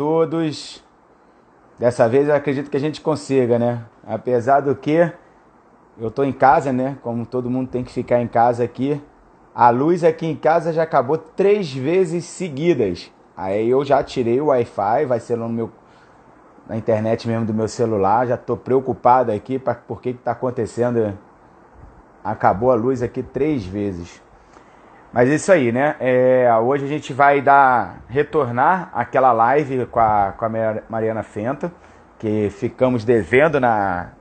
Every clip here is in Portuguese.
todos. Dessa vez eu acredito que a gente consiga, né? Apesar do que eu tô em casa, né? Como todo mundo tem que ficar em casa aqui. A luz aqui em casa já acabou 3 vezes seguidas. Aí eu já tirei o Wi-Fi, vai ser na internet mesmo do meu celular. Já tô preocupado aqui por que tá acontecendo. Acabou a luz aqui 3 vezes. Mas é isso aí, né? Hoje a gente vai retornar aquela live com a Mariana Fenta, que ficamos devendo na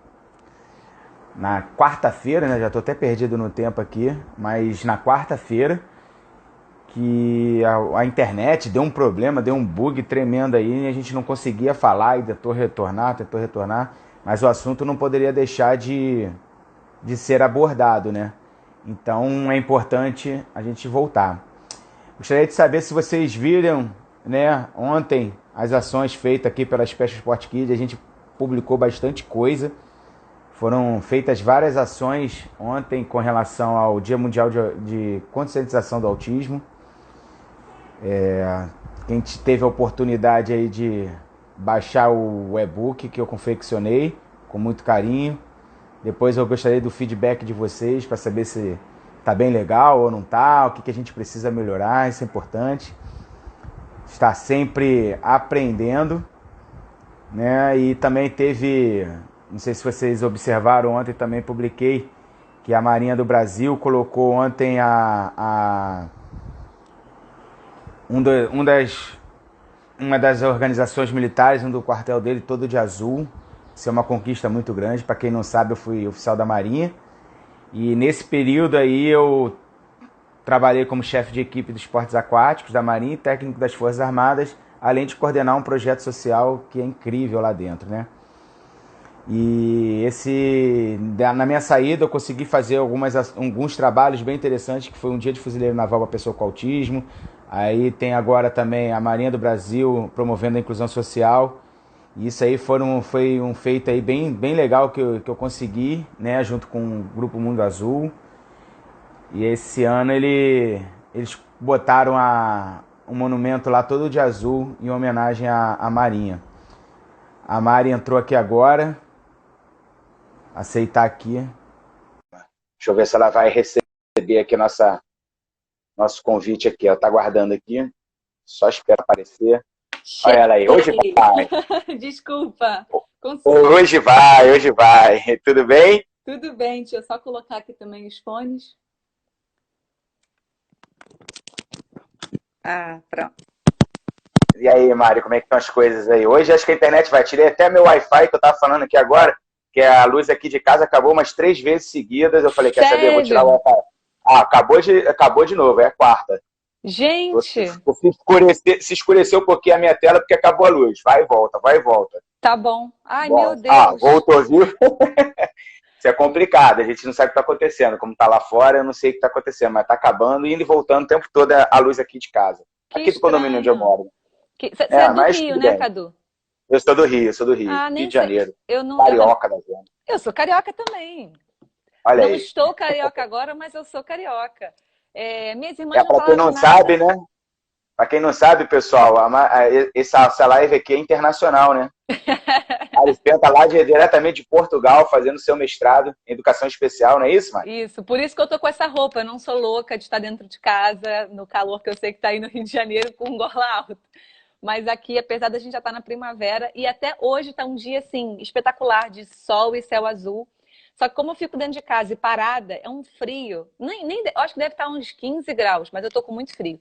quarta-feira, né? Já estou até perdido no tempo aqui, mas na quarta-feira que a internet deu um problema, deu um bug tremendo aí e a gente não conseguia falar e tentou retornar, mas o assunto não poderia deixar de ser abordado, né? Então é importante a gente voltar. Gostaria de saber se vocês viram, né, ontem as ações feitas aqui pela Special Sport Kids. A gente publicou bastante coisa. Foram feitas várias ações ontem com relação ao Dia Mundial de Conscientização do Autismo. Quem teve a oportunidade aí de baixar o e-book que eu confeccionei com muito carinho. Depois eu gostaria do feedback de vocês para saber se tá bem legal ou não tá, o que a gente precisa melhorar, isso é importante. Está sempre aprendendo, né? E também teve, não sei se vocês observaram ontem, também publiquei que a Marinha do Brasil colocou ontem uma das organizações militares, do quartel dele, todo de azul. Isso é uma conquista muito grande. Para quem não sabe, eu fui oficial da Marinha. E nesse período aí eu trabalhei como chefe de equipe dos esportes aquáticos da Marinha e técnico das Forças Armadas, além de coordenar um projeto social que é incrível lá dentro, né? E na minha saída eu consegui fazer alguns trabalhos bem interessantes, que foi um dia de fuzileiro naval para pessoa com autismo. Aí tem agora também a Marinha do Brasil promovendo a inclusão social. E isso aí foi um feito aí bem legal que eu consegui, né, junto com o Grupo Mundo Azul. E esse ano eles botaram um monumento lá todo de azul em homenagem à Marinha. A Mari entrou aqui agora. Aceitar aqui. Deixa eu ver se ela vai receber aqui nosso convite aqui. Ela tá aguardando aqui. Só espera aparecer. Olha ela aí. Hoje vai. Desculpa. Hoje vai. Tudo bem? Tudo bem. Deixa eu só colocar aqui também os fones. Pronto. E aí, Mari, como é que estão as coisas aí? Hoje acho que a internet vai. Tirei até meu Wi-Fi que eu tava falando aqui agora, que a luz aqui de casa acabou umas 3 vezes seguidas. Eu falei, quer saber? Eu vou tirar o Wi-Fi. Acabou de novo, é a quarta. Gente! Se escureceu um pouquinho a minha tela porque acabou a luz. Vai e volta, vai e volta. Tá bom. Ai, meu Deus. Voltou, viu? Isso é complicado, a gente não sabe o que está acontecendo. Como está lá fora, eu não sei o que está acontecendo, mas está acabando e indo e voltando o tempo todo a luz aqui de casa. Aqui do condomínio onde eu moro. Você é do Rio, né, Cadu? Eu sou do Rio, Rio de Janeiro. Carioca da zona. Eu sou carioca também. Olha aí. Não estou carioca agora, mas eu sou carioca. Minhas irmãs não para quem não sabe, né? Para quem não sabe, pessoal, essa live aqui é internacional, né? A Aristenta lá diretamente de Portugal, fazendo seu mestrado em educação especial, não é isso, Mari? Isso, por isso que eu tô com essa roupa. Eu não sou louca de estar dentro de casa, no calor que eu sei que tá aí no Rio de Janeiro, com gola alta. Mas aqui, apesar da gente já estar na primavera, e até hoje tá um dia, assim, espetacular, de sol e céu azul. Só que como eu fico dentro de casa e parada, é um frio. Eu acho que deve estar uns 15 graus, mas eu tô com muito frio.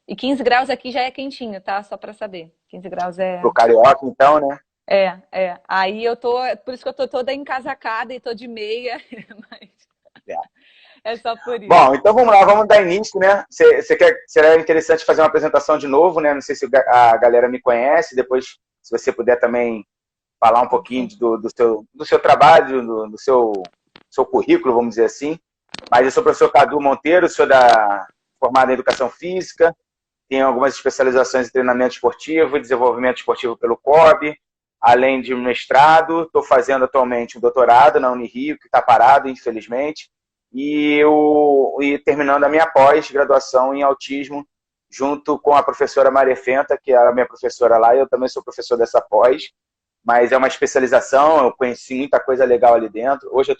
E 15 graus aqui já é quentinho, tá? Só pra saber. 15 graus é... Pro carioca, então, né? Aí eu tô... Por isso que eu tô toda encasacada e tô de meia. Mas... É só por isso. Bom, então vamos lá, vamos dar início, né? Será interessante fazer uma apresentação de novo, né? Não sei se a galera me conhece. Depois, se você puder também falar um pouquinho do seu trabalho, do seu currículo, vamos dizer assim. Mas eu sou o professor Cadu Monteiro, sou formado em Educação Física, tenho algumas especializações em treinamento esportivo e desenvolvimento esportivo pelo COB, além de mestrado. Estou fazendo atualmente um doutorado na Unirio, que está parado, infelizmente, e terminando a minha pós-graduação em autismo junto com a professora Maria Fenta, que era a minha professora lá, e eu também sou professor dessa pós, mas é uma especialização, eu conheci muita coisa legal ali dentro. Hoje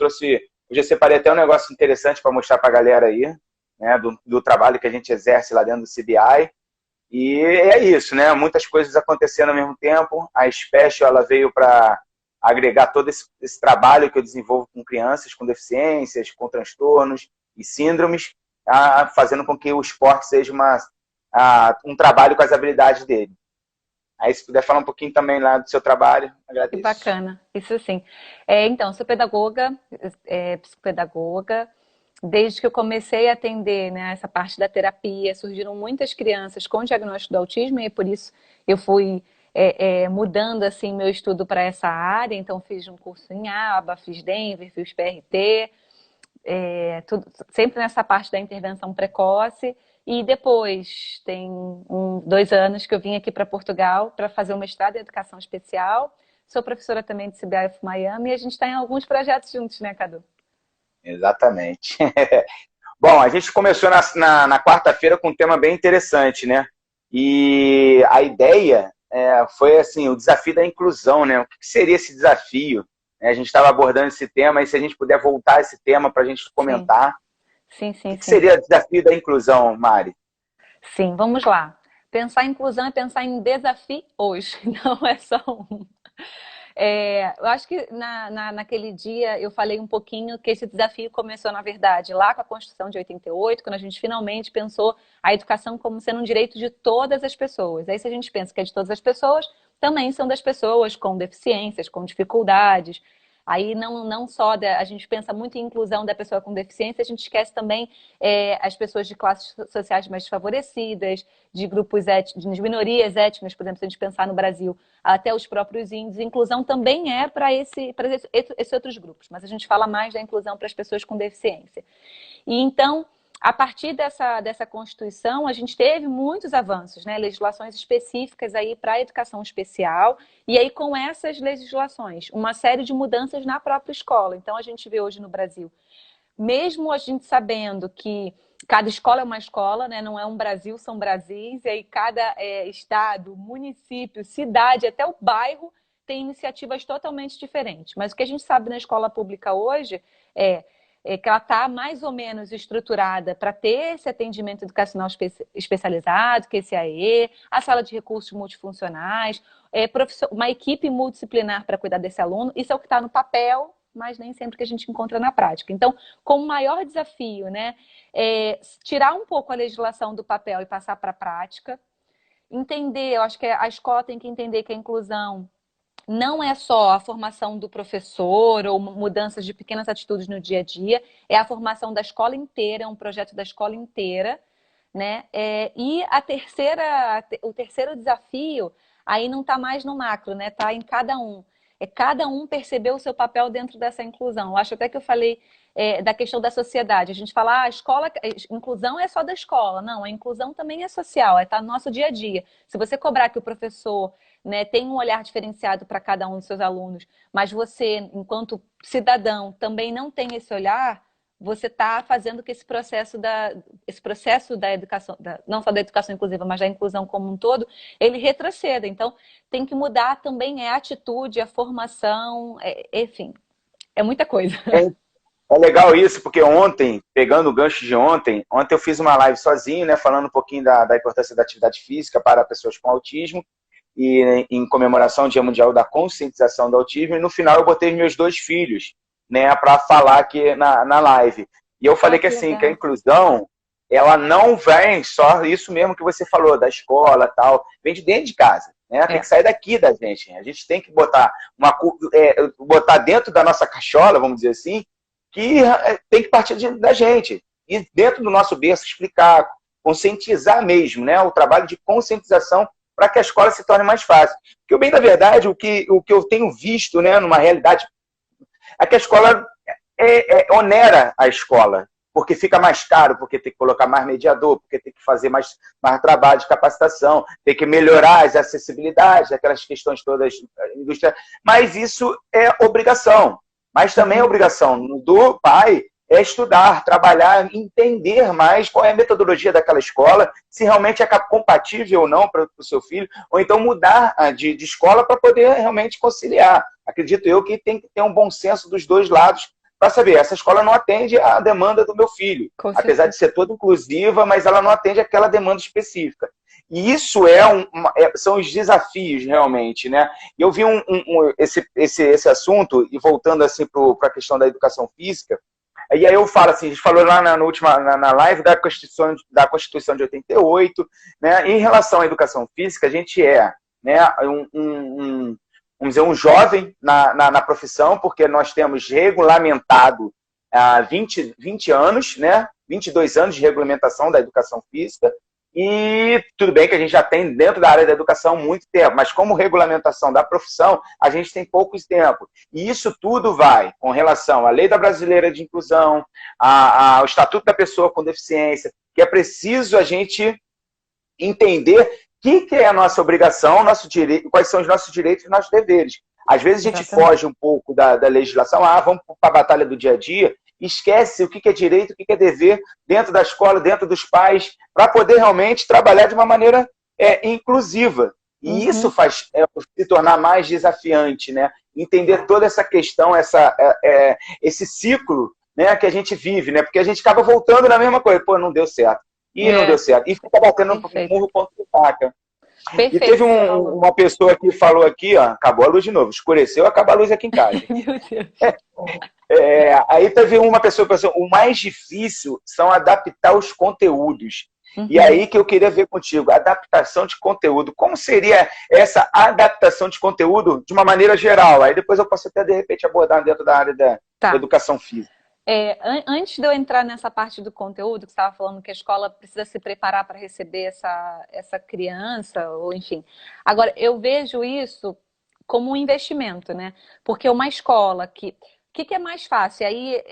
eu separei até um negócio interessante para mostrar para a galera aí, né, do trabalho que a gente exerce lá dentro do CBI. E é isso, né? Muitas coisas acontecendo ao mesmo tempo. A Special, ela veio para agregar todo esse trabalho que eu desenvolvo com crianças com deficiências, com transtornos e síndromes, fazendo com que o esporte seja um trabalho com as habilidades dele. Aí, se puder falar um pouquinho também lá do seu trabalho, agradeço. Que bacana, isso sim. Então, sou pedagoga, psicopedagoga. Desde que eu comecei a atender, né, essa parte da terapia, surgiram muitas crianças com diagnóstico do autismo e por isso eu fui mudando assim meu estudo para essa área. Então, fiz um curso em ABA, fiz Denver, fiz PRT, sempre nessa parte da intervenção precoce. E depois, tem 2 anos que eu vim aqui para Portugal para fazer o mestrado em Educação Especial. Sou professora também de CBIF Miami e a gente está em alguns projetos juntos, né, Cadu? Exatamente. Bom, a gente começou na quarta-feira com um tema bem interessante, né? E a ideia foi assim, o desafio da inclusão, né? O que seria esse desafio? A gente estava abordando esse tema, e se a gente puder voltar a esse tema para a gente comentar. Sim. O que seria o desafio da inclusão, Mari? Sim, vamos lá. Pensar em inclusão é pensar em desafio hoje, não é só um. Eu acho que naquele dia eu falei um pouquinho que esse desafio começou, na verdade, lá com a Constituição de 88, quando a gente finalmente pensou a educação como sendo um direito de todas as pessoas. Aí, se a gente pensa que é de todas as pessoas, também são das pessoas com deficiências, com dificuldades. Aí não só a gente pensa muito em inclusão da pessoa com deficiência, a gente esquece também as pessoas de classes sociais mais desfavorecidas, de grupos de minorias étnicas, por exemplo, se a gente pensar no Brasil, até os próprios índios. Inclusão também é para esses outros grupos, mas a gente fala mais da inclusão para as pessoas com deficiência. E então, a partir dessa Constituição, a gente teve muitos avanços, né? Legislações específicas aí para a educação especial, e aí com essas legislações, uma série de mudanças na própria escola. Então, a gente vê hoje no Brasil, mesmo a gente sabendo que cada escola é uma escola, né? Não é um Brasil, são Brasis, e aí cada estado, município, cidade, até o bairro tem iniciativas totalmente diferentes. Mas o que a gente sabe na escola pública hoje é que ela está mais ou menos estruturada para ter esse atendimento educacional especializado, que é esse AE, a sala de recursos multifuncionais, uma equipe multidisciplinar para cuidar desse aluno. Isso é o que está no papel, mas nem sempre que a gente encontra na prática. Então, como maior desafio, né, tirar um pouco a legislação do papel e passar para a prática, entender, eu acho que a escola tem que entender que a inclusão não é só a formação do professor ou mudanças de pequenas atitudes no dia a dia, é a formação da escola inteira, é um projeto da escola inteira, né? E o terceiro desafio aí não está mais no macro, né? Está em cada um. Cada um perceber o seu papel dentro dessa inclusão. Eu acho até que eu falei da questão da sociedade. A gente fala, a escola, inclusão é só da escola. Não, a inclusão também é social, está no nosso dia a dia. Se você cobrar que o professor, né, tem um olhar diferenciado para cada um dos seus alunos, mas você, enquanto cidadão, também não tem esse olhar, você está fazendo que esse processo da educação, não só da educação inclusiva, mas da inclusão como um todo, ele retroceda. Então, tem que mudar também a atitude, a formação, enfim, é muita coisa. É legal isso, porque ontem, pegando o gancho de ontem eu fiz uma live sozinho, né, falando um pouquinho da importância da atividade física para pessoas com autismo, e em comemoração ao Dia Mundial da Conscientização do Autismo, e no final eu botei meus 2 filhos, né, para falar aqui na live. E eu falei que assim, que a inclusão, ela não vem só isso mesmo que você falou, da escola tal, vem de dentro de casa, né? Tem que sair daqui da gente. A gente tem que botar dentro da nossa cachola, vamos dizer assim, que tem que partir da gente. E dentro do nosso berço explicar, conscientizar mesmo, né? O trabalho de conscientização para que a escola se torne mais fácil. Porque, bem da verdade, o que eu tenho visto, né, numa realidade, é que a escola onera a escola, porque fica mais caro, porque tem que colocar mais mediador, porque tem que fazer mais trabalho de capacitação, tem que melhorar as acessibilidades, aquelas questões todas da indústria. Mas isso é obrigação. Mas também é obrigação do pai é estudar, trabalhar, entender mais qual é a metodologia daquela escola, se realmente é compatível ou não para o seu filho, ou então mudar de escola para poder realmente conciliar. Acredito eu que tem que ter um bom senso dos dois lados para saber, essa escola não atende à demanda do meu filho, apesar de ser toda inclusiva, mas ela não atende àquela demanda específica. E isso são os desafios, realmente, né? Eu vi esse assunto, e voltando assim para a questão da educação física, e aí eu falo assim, a gente falou lá na live da Constituição de 88, né? Em relação à educação física, a gente né, vamos dizer, um jovem na profissão, porque nós temos regulamentado há 20 anos, né? 22 anos de regulamentação da educação física, e tudo bem que a gente já tem dentro da área da educação muito tempo, mas como regulamentação da profissão, a gente tem pouco tempo. E isso tudo vai com relação à Lei da Brasileira de Inclusão, ao Estatuto da Pessoa com Deficiência, que é preciso a gente entender o que é a nossa obrigação, nosso direito, quais são os nossos direitos e nossos deveres. Às vezes a gente foge um pouco da legislação, vamos para a batalha do dia a dia, esquece o que é direito, o que é dever dentro da escola, dentro dos pais, para poder realmente trabalhar de uma maneira inclusiva. E isso faz se tornar mais desafiante, né? Entender toda essa questão, esse ciclo, né, que a gente vive, né? Porque a gente acaba voltando na mesma coisa. Pô, não deu certo. E não deu certo. E fica batendo no murro ponto de faca. Perfeito. E teve uma pessoa que falou aqui, ó, acabou a luz de novo, escureceu, acaba a luz aqui em casa. Meu Deus. Aí teve uma pessoa que pensou, o mais difícil são adaptar os conteúdos. E aí que eu queria ver contigo, adaptação de conteúdo. Como seria essa adaptação de conteúdo de uma maneira geral? Aí depois eu posso até, de repente, abordar dentro da área da educação física. Antes de eu entrar nessa parte do conteúdo, que você estava falando que a escola precisa se preparar para receber essa criança, ou enfim. Agora, eu vejo isso como um investimento, né? Porque uma escola que... O que é mais fácil? Aí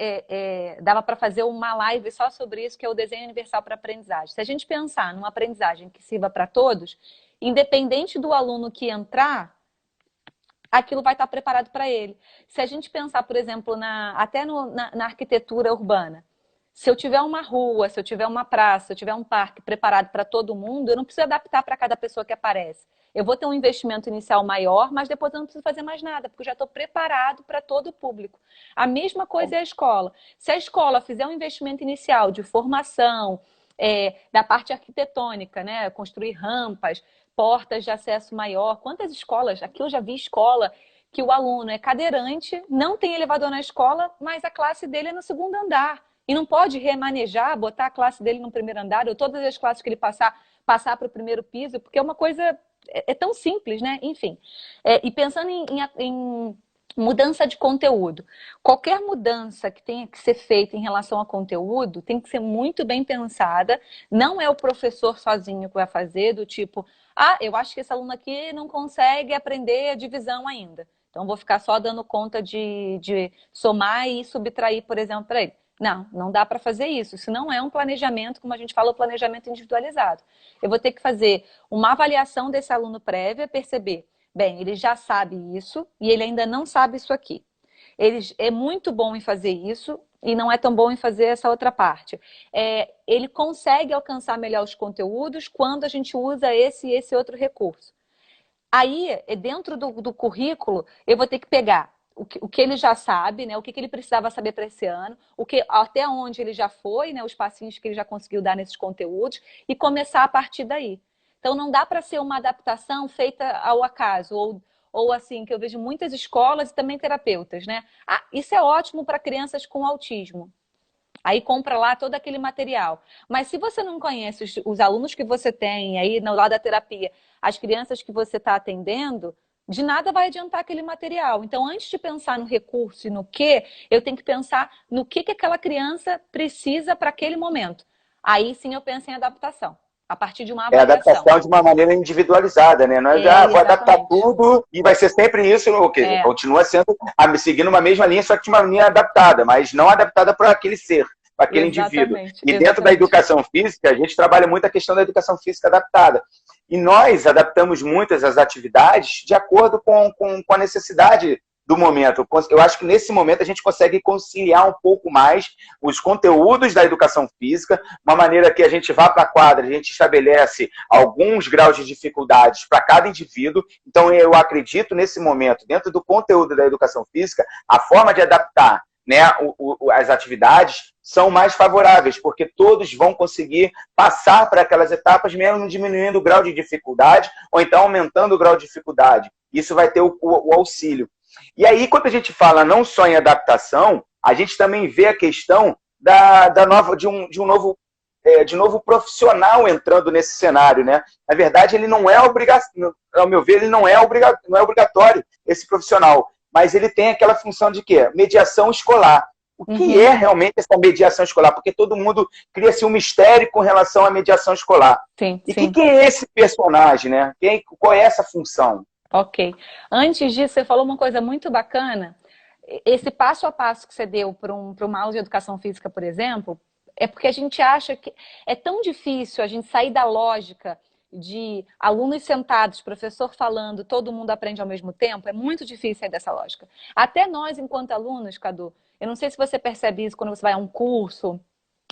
dava para fazer uma live só sobre isso, que é o desenho universal para aprendizagem. Se a gente pensar numa aprendizagem que sirva para todos, independente do aluno que entrar, aquilo vai estar preparado para ele. Se a gente pensar, por exemplo, até na arquitetura urbana, se eu tiver uma rua, se eu tiver uma praça, se eu tiver um parque preparado para todo mundo, eu não preciso adaptar para cada pessoa que aparece. Eu vou ter um investimento inicial maior, mas depois eu não preciso fazer mais nada, porque eu já estou preparado para todo o público. A mesma coisa é a escola. Se a escola fizer um investimento inicial de formação, da parte arquitetônica, né? Construir rampas, portas de acesso maior. Quantas escolas? Aqui eu já vi escola que o aluno é cadeirante, não tem elevador na escola, mas a classe dele é no segundo andar. E não pode remanejar, botar a classe dele no primeiro andar, ou todas as classes que ele passar para o primeiro piso, porque é uma coisa... É tão simples, né? Enfim. E pensando em mudança de conteúdo. Qualquer mudança que tenha que ser feita em relação a conteúdo tem que ser muito bem pensada. Não é o professor sozinho que vai fazer, do tipo, eu acho que esse aluno aqui não consegue aprender a divisão ainda. Então, vou ficar só dando conta de somar e subtrair, por exemplo, para ele. Não dá para fazer isso. Isso não é um planejamento, como a gente fala, o planejamento individualizado. Eu vou ter que fazer uma avaliação desse aluno prévia, perceber, bem, ele já sabe isso e ele ainda não sabe isso aqui. Ele é muito bom em fazer isso e não é tão bom em fazer essa outra parte. Ele consegue alcançar melhor os conteúdos quando a gente usa esse e esse outro recurso. Aí, dentro do currículo, eu vou ter que pegar o que ele já sabe, né? O que ele precisava saber para esse ano, até onde ele já foi, né? Os passinhos que ele já conseguiu dar nesses conteúdos e começar a partir daí. Então, não dá para ser uma adaptação feita ao acaso, ou assim, que eu vejo muitas escolas e também terapeutas, né? Isso é ótimo para crianças com autismo. Aí compra lá todo aquele material. Mas se você não conhece os alunos que você tem aí no lado da terapia, as crianças que você está atendendo, de nada vai adiantar aquele material. Então, antes de pensar no recurso e no eu tenho que pensar no que aquela criança precisa para aquele momento. Aí sim eu penso em adaptação. A partir de uma avaliação. Adaptação de uma maneira individualizada, né? Não vou adaptar tudo e vai ser sempre isso, continua seguindo uma mesma linha, só que de uma linha adaptada, mas não adaptada para aquele ser, para aquele indivíduo. E dentro da educação física, a gente trabalha muito a questão da educação física adaptada. E nós adaptamos muitas as atividades de acordo com a necessidade do momento. Eu acho que nesse momento a gente consegue conciliar um pouco mais os conteúdos da educação física, uma maneira que a gente vá para a quadra, a gente estabelece alguns graus de dificuldades para cada indivíduo. Então, eu acredito nesse momento, dentro do conteúdo da educação física, a forma de adaptar, né, as atividades são mais favoráveis, porque todos vão conseguir passar para aquelas etapas, mesmo diminuindo o grau de dificuldade, ou então aumentando o grau de dificuldade. Isso vai ter o auxílio. E aí, quando a gente fala não só em adaptação, a gente também vê a questão de um novo profissional entrando nesse cenário, né? Na verdade, ele não é ao meu ver, ele não é obrigatório, esse profissional, mas ele tem aquela função de quê? Mediação escolar. O que é realmente essa mediação escolar? Porque todo mundo cria-se um mistério com relação à mediação escolar. Sim, E sim. que é esse personagem, né? Qual é essa função? Ok. Antes disso, você falou uma coisa muito bacana. Esse passo a passo que você deu para uma aula de educação física, por exemplo, é porque a gente acha que é tão difícil a gente sair da lógica de alunos sentados, professor falando, todo mundo aprende ao mesmo tempo. É muito difícil sair dessa lógica. Até nós, enquanto alunos, Cadu, eu não sei se você percebe isso quando você vai a um curso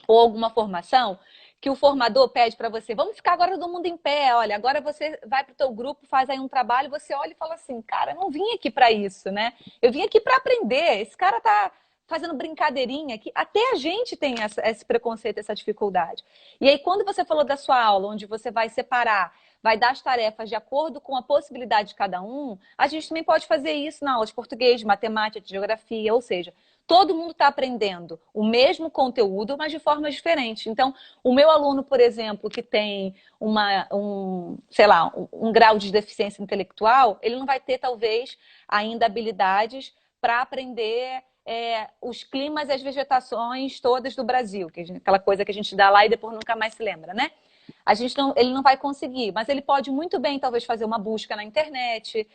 ou alguma formação, que o formador pede para você, vamos ficar agora todo mundo em pé, olha, agora você vai para o teu grupo, faz aí um trabalho, você olha e fala assim, cara, eu não vim aqui para isso, né? Eu vim aqui para aprender, esse cara tá fazendo brincadeirinha aqui, até a gente tem esse preconceito, essa dificuldade. E aí, quando você falou da sua aula, onde você vai separar, vai dar as tarefas de acordo com a possibilidade de cada um, a gente também pode fazer isso na aula de português, de matemática, de geografia, ou seja, todo mundo está aprendendo o mesmo conteúdo, mas de formas diferentes. Então, o meu aluno, por exemplo, que tem sei lá, um grau de deficiência intelectual, ele não vai ter, talvez, ainda habilidades para aprender os climas e as vegetações todas do Brasil, aquela coisa que a gente dá lá e depois nunca mais se lembra, né? Ele não vai conseguir, mas ele pode muito bem, talvez, fazer uma busca na internet,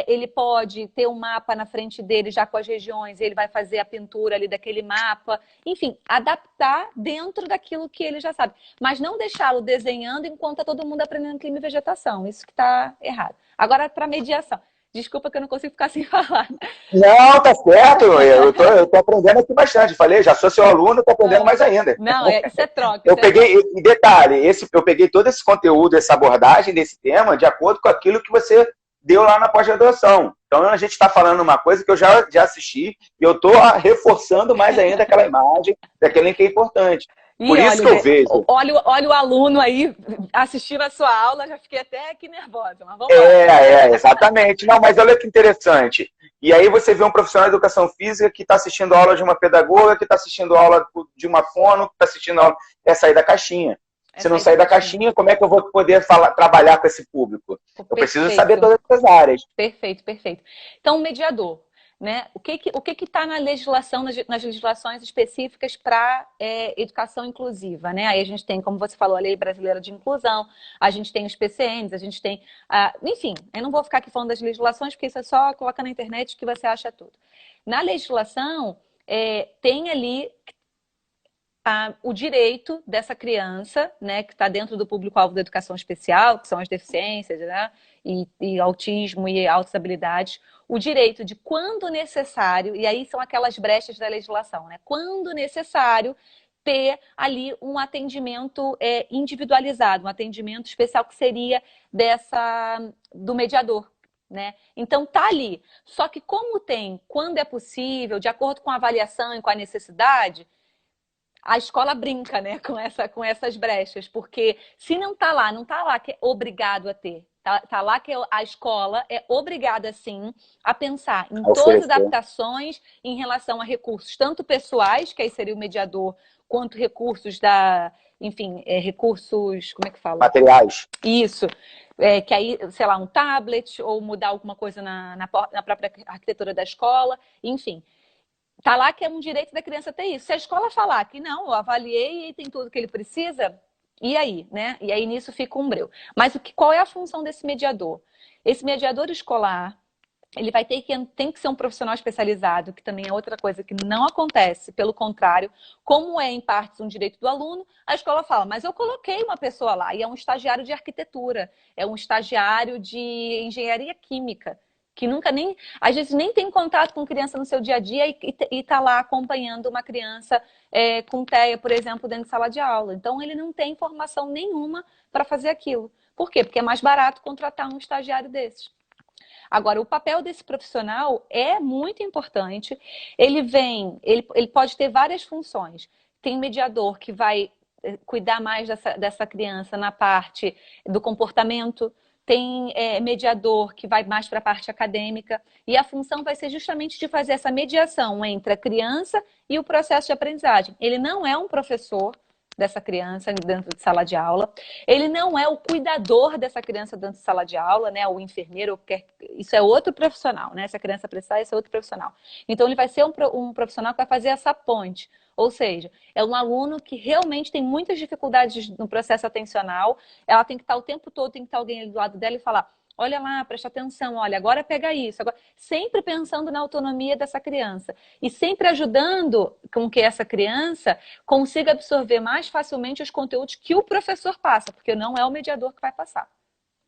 ele pode ter um mapa na frente dele já com as regiões, ele vai fazer a pintura ali daquele mapa, enfim, adaptar dentro daquilo que ele já sabe, mas não deixá-lo desenhando enquanto está todo mundo aprendendo clima e vegetação, isso que está errado. Agora, para mediação. Desculpa que eu não consigo ficar sem falar. Não, tá certo. Eu tô aprendendo aqui bastante. Falei, já sou seu aluno, tô aprendendo mais ainda. Não, isso é troca. Eu peguei, e detalhe, eu peguei todo esse conteúdo, essa abordagem desse tema, de acordo com aquilo que você deu lá na pós-graduação. Então a gente está falando uma coisa que eu já assisti e eu estou reforçando mais ainda aquela imagem daquele que é importante. Por isso que eu vejo. Olha o aluno aí assistindo a sua aula, já fiquei até aqui nervosa, mas vamos lá. Exatamente. Não, mas olha que interessante. E aí você vê um profissional de educação física que está assistindo aula de uma pedagoga, que está assistindo aula de uma fono, que está assistindo aula... É sair da caixinha. Se não sair da caixinha, como é que eu vou poder trabalhar com esse público? Eu preciso saber todas essas áreas. Perfeito, perfeito. Então, mediador. Né? O que está na legislação, nas legislações específicas para educação inclusiva? Né? Aí a gente tem, como você falou, a Lei Brasileira de Inclusão, a gente tem os PCNs, a gente tem... enfim, eu não vou ficar aqui falando das legislações, porque isso é só colocar na internet que você acha tudo. Na legislação, tem ali o direito dessa criança, né, que está dentro do público-alvo da educação especial, que são as deficiências, né, e autismo e altas habilidades, o direito de, quando necessário, e aí são aquelas brechas da legislação, né, quando necessário, ter ali um atendimento individualizado, um atendimento especial que seria do mediador. Né? Então tá ali. Só que como tem, quando é possível, de acordo com a avaliação e com a necessidade, a escola brinca, né, com essas brechas, porque se não tá lá que é obrigado a ter. Tá lá que a escola é obrigada, sim, a pensar em todas as adaptações em relação a recursos, tanto pessoais, que aí seria o mediador, quanto recursos recursos, como é que fala? Materiais. Isso. Que aí, sei lá, um tablet, ou mudar alguma coisa na própria arquitetura da escola, enfim. Tá lá que é um direito da criança ter isso. Se a escola falar que não, eu avaliei e tem tudo que ele precisa, e aí, né? E aí nisso fica um breu. Mas qual é a função desse mediador? Esse mediador escolar, ele tem que ser um profissional especializado, que também é outra coisa que não acontece. Pelo contrário, como é em partes um direito do aluno, a escola fala, mas eu coloquei uma pessoa lá, e é um estagiário de arquitetura, é um estagiário de engenharia química. que nunca nem, às vezes nem tem contato com criança no seu dia a dia e tá lá acompanhando uma criança com TEA, por exemplo, dentro de sala de aula. Então, ele não tem formação nenhuma para fazer aquilo. Por quê? Porque é mais barato contratar um estagiário desses. Agora, o papel desse profissional é muito importante. Ele pode ter várias funções. Tem mediador que vai cuidar mais dessa criança na parte do comportamento. Tem mediador que vai mais para a parte acadêmica. E a função vai ser justamente de fazer essa mediação entre a criança e o processo de aprendizagem. Ele não é um professor dessa criança dentro de sala de aula. Ele não é o cuidador dessa criança dentro de sala de aula, né? O enfermeiro, isso é outro profissional, né? Se a criança precisar, esse é outro profissional. Então, ele vai ser um profissional que vai fazer essa ponte. Ou seja, é um aluno que realmente tem muitas dificuldades no processo atencional. Ela tem que estar o tempo todo, tem que estar alguém ali do lado dela e falar: olha lá, presta atenção, olha, agora pega isso. Agora... Sempre pensando na autonomia dessa criança. E sempre ajudando com que essa criança consiga absorver mais facilmente os conteúdos que o professor passa, porque não é o mediador que vai passar.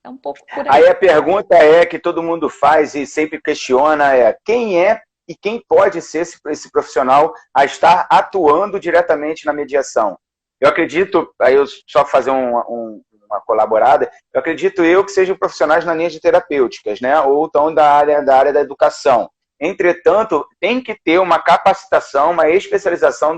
É um pouco por aí. Aí a pergunta que todo mundo faz e sempre questiona quem é e quem pode ser esse profissional a estar atuando diretamente na mediação? Eu acredito, aí eu só fazer uma colaborada, eu acredito que sejam profissionais na linha de terapêuticas, né? Ou estão da área da educação. Entretanto, tem que ter uma capacitação, uma especialização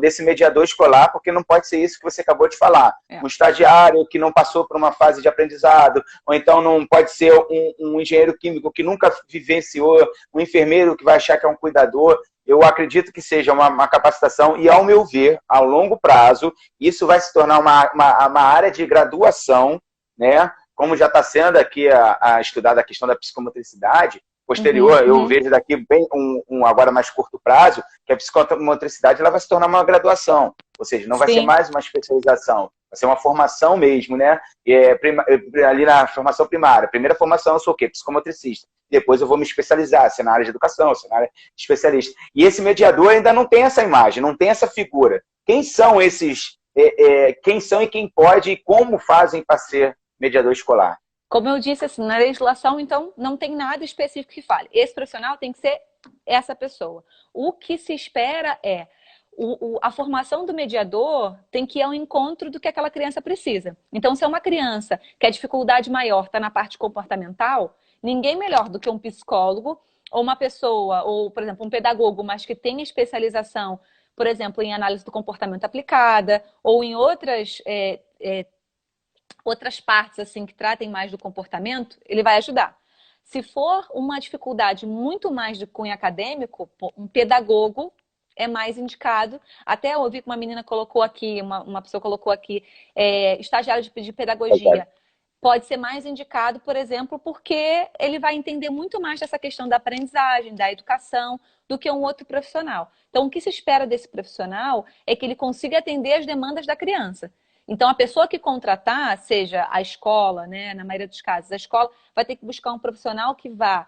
desse mediador escolar, porque não pode ser isso que você acabou de falar. Um estagiário que não passou por uma fase de aprendizado, ou então não pode ser um engenheiro químico que nunca vivenciou, um enfermeiro que vai achar que é um cuidador. Eu acredito que seja uma capacitação e, ao meu ver, a longo prazo, isso vai se tornar uma área de graduação, né? Como já está sendo aqui estudada a questão da psicomotricidade. Posterior, eu vejo daqui bem agora mais curto prazo, que a psicomotricidade ela vai se tornar uma graduação, ou seja, não vai ser mais uma especialização, vai ser uma formação mesmo, né? Ali na formação primária, primeira formação eu sou o quê? Psicomotricista. Depois eu vou me especializar, se é na área de educação, se é na área de especialista. E esse mediador ainda não tem essa imagem, não tem essa figura. Quem são esses, quem são e quem pode e como fazem para ser mediador escolar? Como eu disse, assim, na legislação, então, não tem nada específico que fale. Esse profissional tem que ser essa pessoa. O que se espera a formação do mediador tem que ir ao encontro do que aquela criança precisa. Então, se é uma criança que a dificuldade maior está na parte comportamental, ninguém melhor do que um psicólogo ou uma pessoa, ou, por exemplo, um pedagogo, mas que tem especialização, por exemplo, em análise do comportamento aplicada ou em outras partes assim que tratem mais do comportamento, ele vai ajudar. Se for uma dificuldade muito mais de cunho acadêmico, um pedagogo é mais indicado. Até eu ouvi que uma menina colocou aqui, uma pessoa colocou aqui, estagiário de pedagogia. Pode ser mais indicado, por exemplo, porque ele vai entender muito mais dessa questão da aprendizagem, da educação, do que um outro profissional. Então, o que se espera desse profissional é que ele consiga atender as demandas da criança. Então, a pessoa que contratar, seja a escola, né, na maioria dos casos, a escola vai ter que buscar um profissional que vá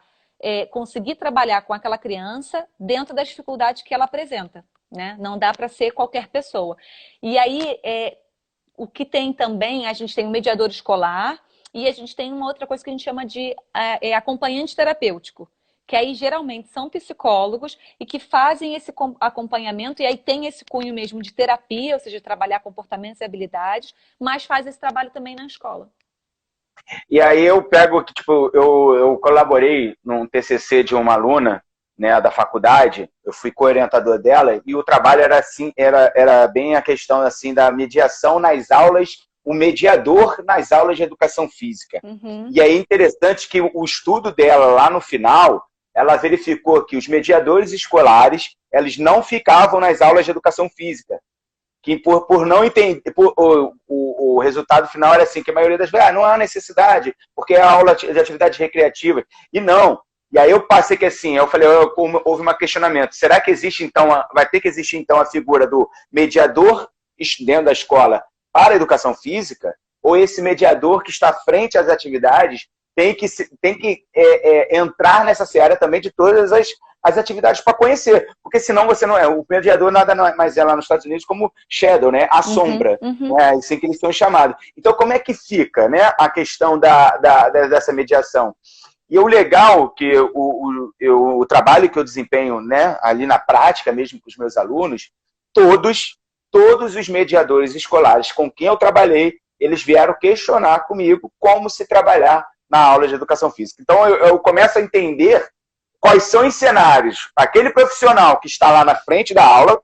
conseguir trabalhar com aquela criança dentro das dificuldades que ela apresenta, né? Não dá para ser qualquer pessoa. E aí, o que tem também, a gente tem um mediador escolar e a gente tem uma outra coisa que a gente chama de acompanhante terapêutico, que aí geralmente são psicólogos e que fazem esse acompanhamento e aí tem esse cunho mesmo de terapia, ou seja, trabalhar comportamentos e habilidades, mas faz esse trabalho também na escola. E aí eu pego, tipo, eu colaborei num TCC de uma aluna, né, da faculdade, eu fui co-orientador dela e o trabalho era assim, era bem a questão assim da mediação nas aulas, o mediador nas aulas de educação física. E aí é interessante que o estudo dela lá no final, ela verificou que os mediadores escolares, eles não ficavam nas aulas de educação física. Que por não entender, o resultado final era assim, que a maioria das vezes, não há necessidade, porque é a aula de atividade recreativa. E não. E aí eu passei que assim, eu falei, houve um questionamento. Será que existe então, vai ter que existir então a figura do mediador dentro da escola para a educação física? Ou esse mediador que está à frente às atividades tem que entrar nessa seara também de todas as atividades para conhecer, porque senão você não é. O mediador nada mais é lá nos Estados Unidos como shadow, né? A sombra, é assim que eles são chamados. Então, como é que fica, né, a questão dessa mediação? E o legal que o trabalho que eu desempenho, né, ali na prática mesmo com os meus alunos, todos os mediadores escolares com quem eu trabalhei, eles vieram questionar comigo como se trabalhar na aula de educação física. Então eu começo a entender quais são os cenários. Aquele profissional que está lá na frente da aula,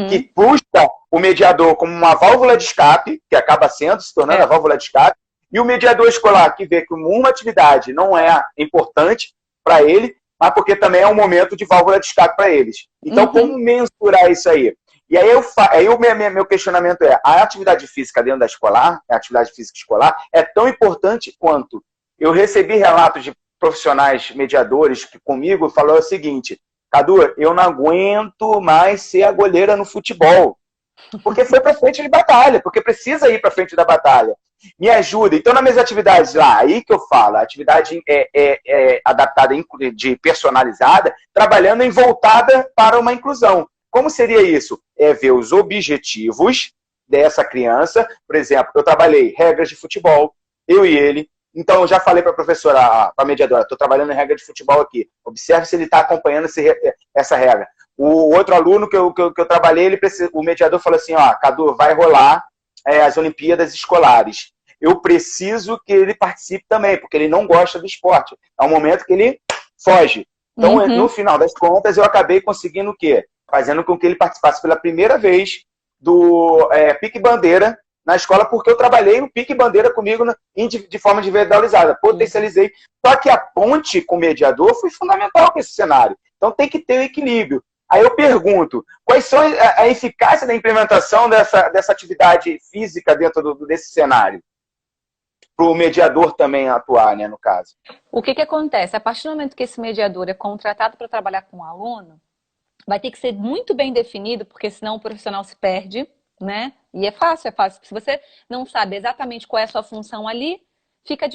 que puxa o mediador como uma válvula de escape, que acaba se tornando a válvula de escape, e o mediador escolar que vê que uma atividade não é importante para ele, mas porque também é um momento de válvula de escape para eles. Então, como mensurar isso aí? E aí o meu questionamento é, a atividade física dentro da escolar, a atividade física escolar, é tão importante quanto. Eu recebi relatos de profissionais mediadores que comigo falou o seguinte: Cadu, eu não aguento mais ser a goleira no futebol. Porque foi para frente de batalha, porque precisa ir para frente da batalha. Me ajuda. Então, nas minhas atividades lá, aí que eu falo, a atividade é adaptada, de personalizada, trabalhando em voltada para uma inclusão. Como seria isso? É ver os objetivos dessa criança. Por exemplo, eu trabalhei regras de futebol, eu e ele. Então, eu já falei para a professora, para a mediadora, estou trabalhando em regra de futebol aqui. Observe se ele está acompanhando essa regra. O outro aluno que eu trabalhei, o mediador falou assim, ó, Cadu, vai rolar as Olimpíadas Escolares. Eu preciso que ele participe também, porque ele não gosta do esporte. É um momento que ele foge. Então, no final das contas, eu acabei conseguindo o quê? Fazendo com que ele participasse pela primeira vez do Pique Bandeira na escola, porque eu trabalhei no Pique Bandeira comigo de forma individualizada, potencializei. Só que a ponte com o mediador foi fundamental para esse cenário. Então, tem que ter o equilíbrio. Aí eu pergunto, quais são a eficácia da implementação dessa atividade física dentro desse cenário? Para o mediador também atuar, né, no caso. O que acontece? A partir do momento que esse mediador é contratado para trabalhar com o aluno, vai ter que ser muito bem definido, porque senão o profissional se perde, né? E é fácil. Se você não sabe exatamente qual é a sua função ali, fica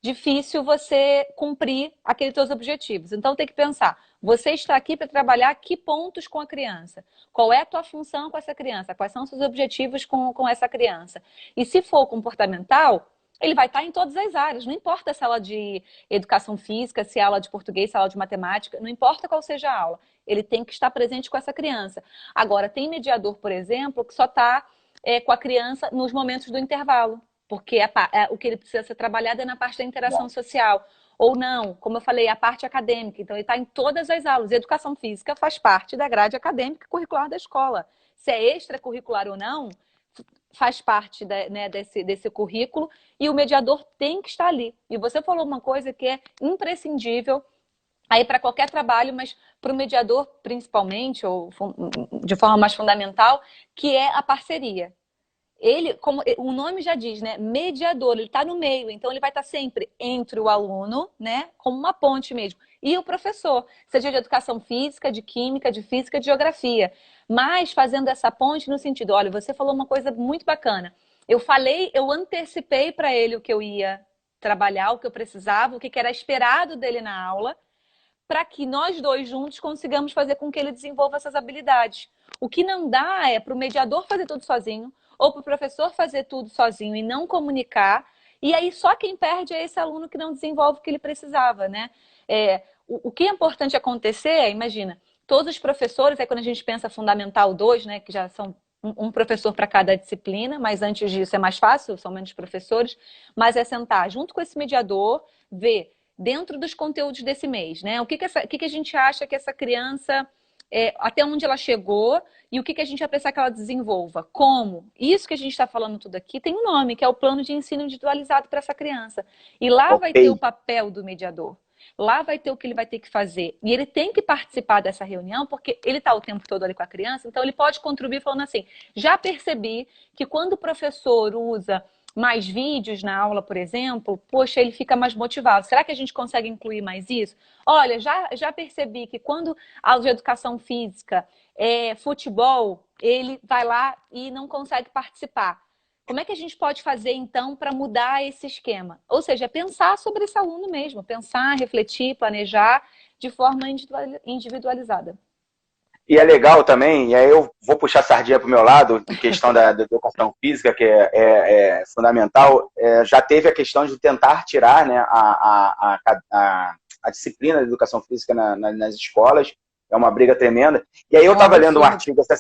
difícil você cumprir aqueles seus objetivos. Então tem que pensar, você está aqui para trabalhar que pontos com a criança? Qual é a tua função com essa criança? Quais são os seus objetivos com essa criança? E se for comportamental, ele vai estar em todas as áreas, não importa se é aula de educação física, se é aula de português, se é aula de matemática, não importa qual seja a aula, ele tem que estar presente com essa criança. Agora, tem mediador, por exemplo, que só está com a criança nos momentos do intervalo, porque o que ele precisa ser trabalhado é na parte da interação social. Ou não, como eu falei, a parte acadêmica. Então, ele está em todas as aulas. E educação física faz parte da grade acadêmica e curricular da escola. Se é extracurricular ou não, faz parte desse currículo e o mediador tem que estar ali. E você falou uma coisa que é imprescindível aí para qualquer trabalho, mas para o mediador principalmente, ou de forma mais fundamental, que é a parceria. Ele, como o nome já diz, né, mediador, ele está no meio, então ele vai estar sempre entre o aluno, né, como uma ponte mesmo, e o professor, seja de educação física, de química, de física, de geografia, mas fazendo essa ponte no sentido, olha, você falou uma coisa muito bacana, eu antecipei para ele o que eu ia trabalhar, o que eu precisava, o que era esperado dele na aula, para que nós dois juntos consigamos fazer com que ele desenvolva essas habilidades. O que não dá é para o mediador fazer tudo sozinho, ou para o professor fazer tudo sozinho e não comunicar, e aí só quem perde é esse aluno que não desenvolve o que ele precisava, né? O que é importante acontecer, imagina, todos os professores, aí quando a gente pensa Fundamental 2, né, que já são um professor para cada disciplina, mas antes disso é mais fácil, são menos professores, mas é sentar junto com esse mediador, ver dentro dos conteúdos desse mês, né? O que a gente acha que essa criança, até onde ela chegou e o que a gente vai precisar que ela desenvolva. Como? Isso que a gente está falando tudo aqui tem um nome, que é o plano de ensino individualizado para essa criança. E lá vai ter o papel do mediador. Lá vai ter o que ele vai ter que fazer. E ele tem que participar dessa reunião, porque ele está o tempo todo ali com a criança, então ele pode contribuir falando assim, já percebi que quando o professor usa mais vídeos na aula, por exemplo, poxa, ele fica mais motivado. Será que a gente consegue incluir mais isso? Olha, já percebi que quando a aula de educação física é futebol, ele vai lá e não consegue participar. Como é que a gente pode fazer, então, para mudar esse esquema? Ou seja, pensar sobre esse aluno mesmo, pensar, refletir, planejar de forma individualizada. E é legal também, e aí eu vou puxar a sardinha para o meu lado, em questão da educação física, que é fundamental. Já teve a questão de tentar tirar, né, a disciplina de educação física nas escolas. É uma briga tremenda. E aí eu estava lendo um artigo essa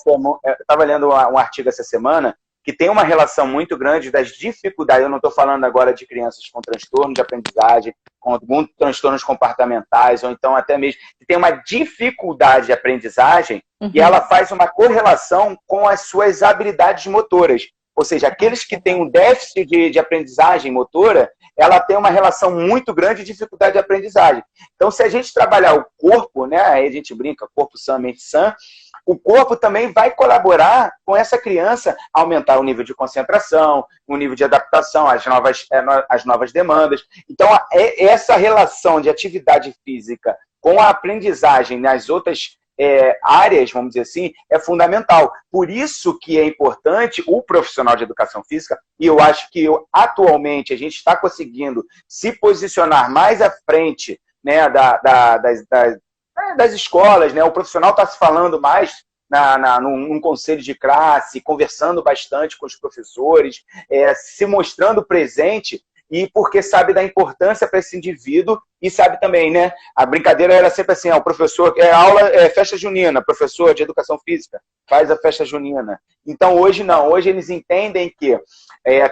semana que tem uma relação muito grande das dificuldades. Eu não estou falando agora de crianças com transtorno de aprendizagem, com alguns transtornos comportamentais, ou então até mesmo que tem uma dificuldade de aprendizagem, e ela faz uma correlação com as suas habilidades motoras. Ou seja, aqueles que têm um déficit de aprendizagem motora, ela tem uma relação muito grande de dificuldade de aprendizagem. Então, se a gente trabalhar o corpo, né, aí a gente brinca, corpo sã, mente sã, o corpo também vai colaborar com essa criança a aumentar o nível de concentração, o nível de adaptação às novas demandas. Então, essa relação de atividade física com a aprendizagem nas outras áreas, vamos dizer assim, é fundamental. Por isso que é importante o profissional de educação física, e eu acho que atualmente a gente está conseguindo se posicionar mais à frente, né, das escolas, né? O profissional está se falando mais num conselho de classe, conversando bastante com os professores, se mostrando presente, e porque sabe da importância para esse indivíduo e sabe também, né? A brincadeira era sempre assim, o professor, festa junina, professor de educação física, faz a festa junina. Então, hoje não, hoje eles entendem que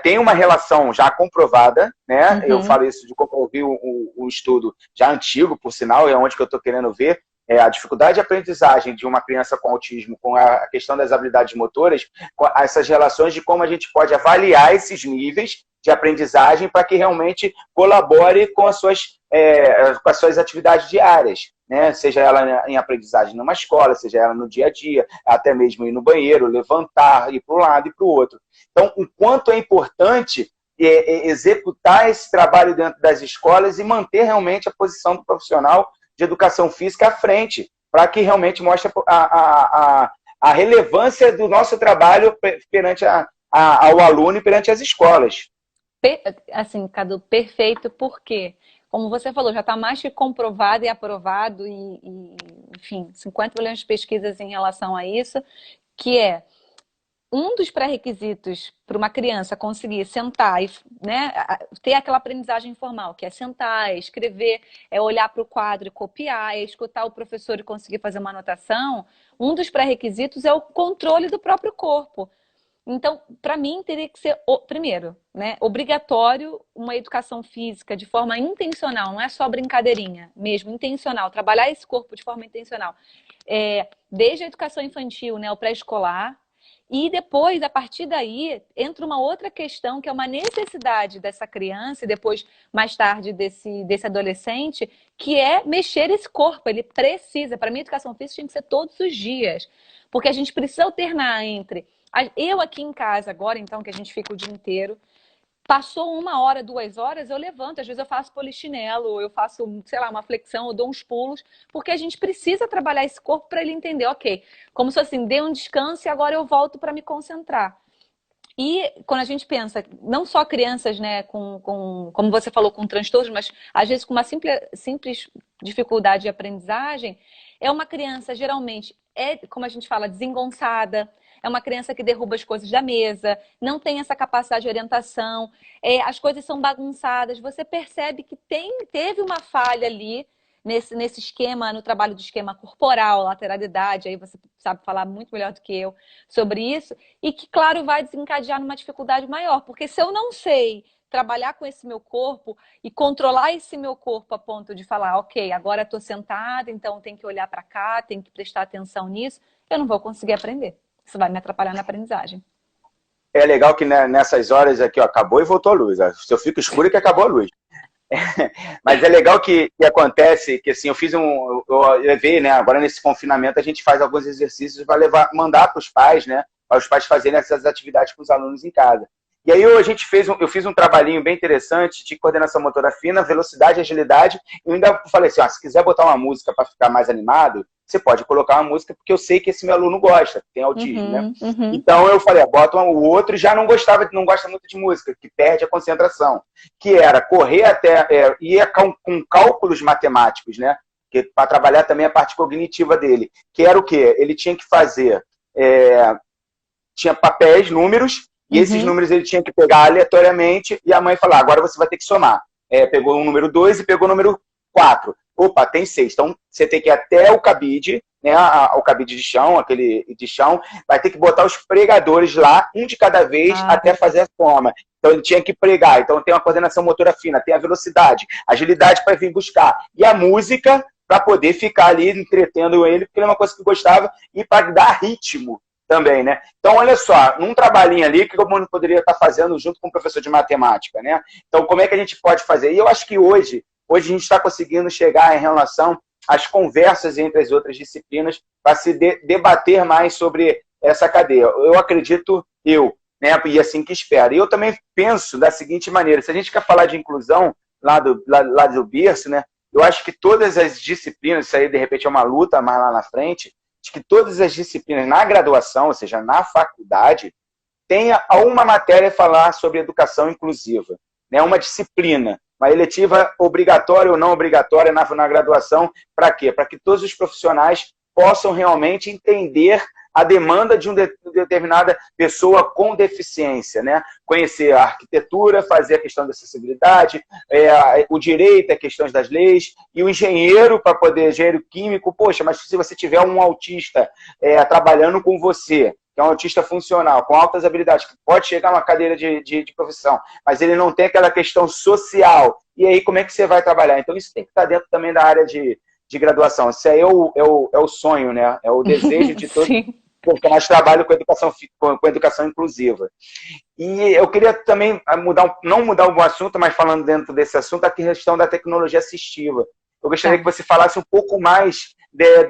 tem uma relação já comprovada, né? Eu falo isso de como eu vi um estudo já antigo, por sinal, é onde que eu estou querendo ver, a dificuldade de aprendizagem de uma criança com autismo, com a questão das habilidades motoras, com essas relações de como a gente pode avaliar esses níveis de aprendizagem para que realmente colabore com as suas atividades diárias, né? Seja ela em aprendizagem numa escola, seja ela no dia a dia, até mesmo ir no banheiro, levantar, ir para um lado e para o outro. Então, o quanto é importante executar esse trabalho dentro das escolas e manter realmente a posição do profissional de educação física à frente, para que realmente mostre a relevância do nosso trabalho perante ao aluno e perante as escolas. Assim, Cadu, perfeito, porque, como você falou, já está mais que comprovado e aprovado, enfim, 50 milhões de pesquisas em relação a isso, que um dos pré-requisitos para uma criança conseguir sentar e, né, ter aquela aprendizagem informal, que é sentar, é escrever, é olhar para o quadro e copiar, é escutar o professor e conseguir fazer uma anotação, um dos pré-requisitos é o controle do próprio corpo. Então, para mim, teria que ser, primeiro, né, obrigatório uma educação física de forma intencional, não é só brincadeirinha, mesmo intencional, trabalhar esse corpo de forma intencional. Desde a educação infantil, né, o pré-escolar, e depois, a partir daí, entra uma outra questão, que é uma necessidade dessa criança, e depois, mais tarde, desse adolescente, que é mexer esse corpo. Ele precisa, para mim, a educação física tem que ser todos os dias, porque a gente precisa alternar entre... Eu aqui em casa agora, então, que a gente fica o dia inteiro, passou 1 hora, 2 horas, eu levanto. Às vezes eu faço polichinelo, eu faço, sei lá, uma flexão, eu dou uns pulos, porque a gente precisa trabalhar esse corpo para ele entender, ok, como se assim, dei um descanso e agora eu volto para me concentrar. E quando a gente pensa, não só crianças, né, como você falou, com transtornos, mas às vezes com uma simples dificuldade de aprendizagem, é uma criança, geralmente, como a gente fala, desengonçada, é uma criança que derruba as coisas da mesa, não tem essa capacidade de orientação, as coisas são bagunçadas, você percebe que teve uma falha ali nesse esquema, no trabalho do esquema corporal, lateralidade, aí você sabe falar muito melhor do que eu sobre isso, e que, claro, vai desencadear numa dificuldade maior, porque se eu não sei trabalhar com esse meu corpo e controlar esse meu corpo a ponto de falar, ok, agora estou sentada, então tem que olhar para cá, tem que prestar atenção nisso, eu não vou conseguir aprender. Isso vai me atrapalhar na aprendizagem. É legal que nessas horas aqui, ó, acabou e voltou a luz. Se eu fico escuro é que acabou a luz. Mas é legal que acontece que assim, eu levei, né? Agora nesse confinamento a gente faz alguns exercícios para mandar para os pais, né? Para os pais fazerem essas atividades com os alunos em casa. E aí eu fiz um trabalhinho bem interessante de coordenação motora fina, velocidade, agilidade. E eu ainda falei assim, se quiser botar uma música para ficar mais animado, você pode colocar uma música, porque eu sei que esse meu aluno gosta, tem autismo, né? Então eu falei, bota o outro, já não gosta muito de música, que perde a concentração. Que era correr ia com cálculos matemáticos, né? para trabalhar também a parte cognitiva dele, que era o quê? Ele tinha que fazer, tinha papéis, números, e esses Uhum. números ele tinha que pegar aleatoriamente, e a mãe falar, agora você vai ter que somar. Pegou o número 2 e pegou o número 4. Opa, tem 6. Então, você tem que ir até o cabide, né, o cabide de chão, aquele de chão, vai ter que botar os pregadores lá, um de cada vez, Ah, até fazer a soma. Então, ele tinha que pregar. Então, tem uma coordenação motora fina, tem a velocidade, agilidade para vir buscar. E a música, para poder ficar ali entretendo ele, porque ele é uma coisa que gostava, e para dar ritmo também, né? Então, olha só, num trabalhinho ali, que o mundo poderia estar fazendo junto com o professor de matemática, né? Então, como é que a gente pode fazer? E eu acho que hoje a gente está conseguindo chegar em relação às conversas entre as outras disciplinas para se debater mais sobre essa cadeia. Eu acredito, né? E assim que espero. E eu também penso da seguinte maneira, se a gente quer falar de inclusão lá do berço, né? Eu acho que todas as disciplinas, isso aí de repente é uma luta mais lá na frente, de que todas as disciplinas na graduação, ou seja, na faculdade, tenha uma matéria a falar sobre educação inclusiva, né? Uma disciplina, uma eletiva obrigatória ou não obrigatória na graduação, para quê? Para que todos os profissionais possam realmente entender a demanda de uma determinada pessoa com deficiência, né? Conhecer a arquitetura, fazer a questão da acessibilidade, o direito, as questões das leis, e o engenheiro, para poder, engenheiro químico, poxa, mas se você tiver um autista trabalhando com você, que é um autista funcional, com altas habilidades, que pode chegar a uma cadeira de profissão, mas ele não tem aquela questão social, e aí como é que você vai trabalhar? Então isso tem que estar dentro também da área de graduação. Isso aí é o sonho, né? É o desejo de todo Sim. profissionais que trabalham com educação inclusiva. E eu queria também não mudar o assunto, mas falando dentro desse assunto, a questão da tecnologia assistiva. Eu gostaria que Tá. você falasse um pouco mais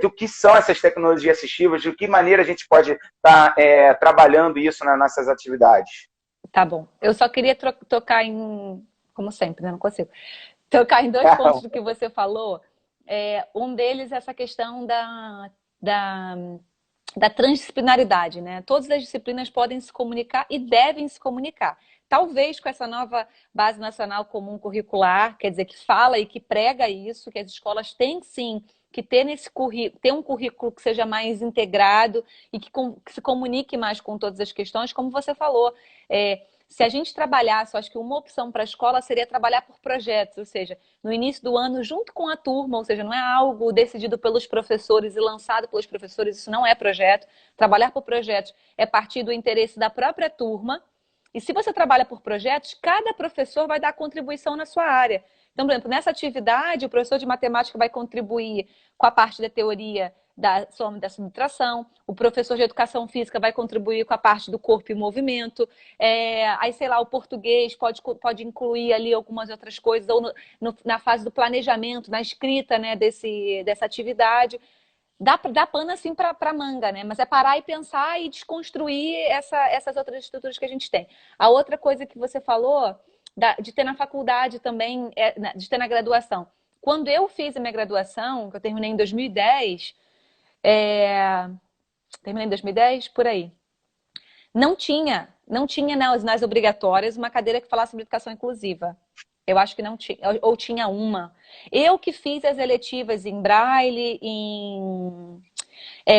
do que são essas tecnologias assistivas, de que maneira a gente pode estar trabalhando isso nas nossas atividades. Tá bom. Eu só queria tocar em, como sempre, né? Não consigo. Tocar em dois pontos do que você falou. Um deles é essa questão da, da transdisciplinaridade, né? Todas as disciplinas podem se comunicar e devem se comunicar. Talvez com essa nova Base Nacional Comum Curricular, quer dizer, que fala e que prega isso, que as escolas têm sim que ter ter um currículo que seja mais integrado e que se comunique mais com todas as questões, como você falou. Se a gente trabalhasse, eu acho que uma opção para a escola seria trabalhar por projetos, ou seja, no início do ano, junto com a turma, ou seja, não é algo decidido pelos professores e lançado pelos professores, isso não é projeto. Trabalhar por projetos é partir do interesse da própria turma. E se você trabalha por projetos, cada professor vai dar contribuição na sua área. Então, por exemplo, nessa atividade, o professor de matemática vai contribuir com a parte da teoria da soma e da subtração, o professor de educação física vai contribuir com a parte do corpo e movimento, aí, sei lá, o português pode incluir ali algumas outras coisas, ou na fase do planejamento, na escrita, né, dessa atividade. Dá pano assim para manga, né? Mas é parar e pensar e desconstruir essas outras estruturas que a gente tem. A outra coisa que você falou, de ter na faculdade também, de ter na graduação. Quando eu fiz a minha graduação, que eu terminei em 2010, terminei em 2010, por aí. Não tinha nas obrigatórias uma cadeira que falasse sobre educação inclusiva. Eu acho que não tinha, ou tinha uma. Eu que fiz as eletivas em Braille, em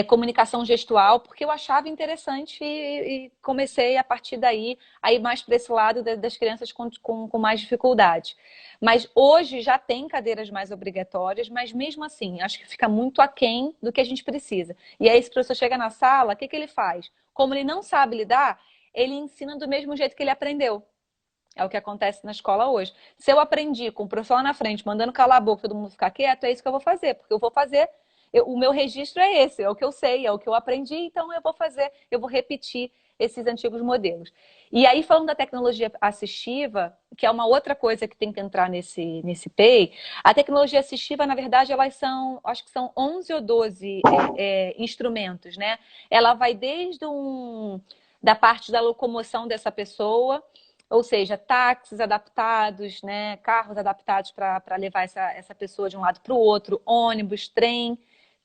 comunicação gestual, porque eu achava interessante e comecei a partir daí a ir mais para esse lado das crianças com mais dificuldade. Mas hoje já tem cadeiras mais obrigatórias, mas mesmo assim, acho que fica muito aquém do que a gente precisa. E aí, se o professor chega na sala, o que ele faz? Como ele não sabe lidar, ele ensina do mesmo jeito que ele aprendeu. É o que acontece na escola hoje. Se eu aprendi com o professor lá na frente, mandando calar a boca, todo mundo ficar quieto, é isso que eu vou fazer. Porque eu vou fazer, o meu registro é esse, é o que eu sei, é o que eu aprendi, então eu vou fazer, eu vou repetir esses antigos modelos. E aí, falando da tecnologia assistiva, que é uma outra coisa que tem que entrar nesse PEI, a tecnologia assistiva, na verdade, elas são, acho que são 11 ou 12 instrumentos, né? Ela vai desde da parte da locomoção dessa pessoa, ou seja, táxis adaptados, né, carros adaptados para levar essa pessoa de um lado para o outro, ônibus, trem,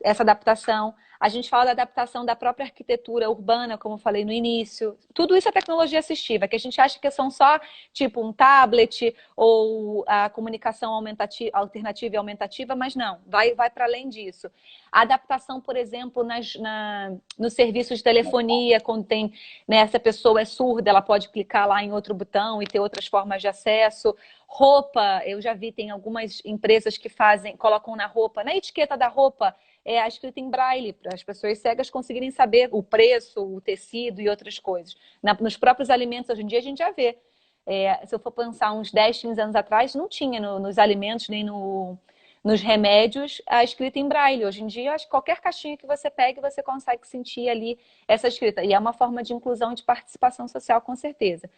essa adaptação. A gente fala da adaptação da própria arquitetura urbana, como eu falei no início. Tudo isso é tecnologia assistiva, que a gente acha que são só tipo um tablet ou a comunicação alternativa e aumentativa, mas não, vai para além disso. A adaptação, por exemplo, nos serviços de telefonia, quando tem, né, essa pessoa é surda, ela pode clicar lá em outro botão e ter outras formas de acesso. Roupa, eu já vi, tem algumas empresas que colocam na roupa, na etiqueta da roupa, a escrita em braille, para as pessoas cegas conseguirem saber o preço, o tecido e outras coisas. Nos próprios alimentos, hoje em dia, a gente já vê. Se eu for pensar uns 10, 15 anos atrás, não tinha nos alimentos nem nos remédios a escrita em braille. Hoje em dia, acho que qualquer caixinha que você pegue, você consegue sentir ali essa escrita. E é uma forma de inclusão e de participação social, com certeza.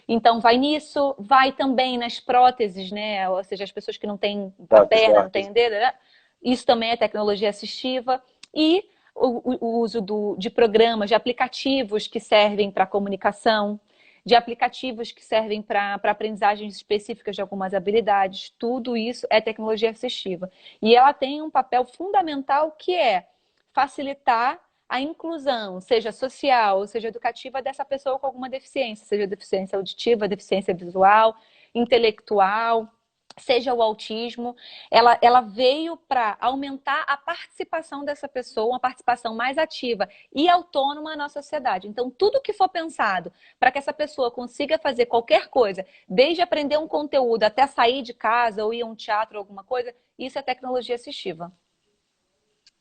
Então, vai nisso, vai também nas próteses, né? Ou seja, as pessoas que não têm a perna, não têm dedo, né? Isso também é tecnologia assistiva. E o uso de programas, de aplicativos que servem para comunicação, de aplicativos que servem para aprendizagens específicas de algumas habilidades. Tudo isso é tecnologia assistiva. E ela tem um papel fundamental que é facilitar a inclusão, seja social, seja educativa, dessa pessoa com alguma deficiência, seja deficiência auditiva, deficiência visual, intelectual, seja o autismo. Ela veio para aumentar a participação dessa pessoa, uma participação mais ativa e autônoma na sociedade. Então, tudo que for pensado para que essa pessoa consiga fazer qualquer coisa, desde aprender um conteúdo até sair de casa ou ir a um teatro ou alguma coisa, isso é tecnologia assistiva.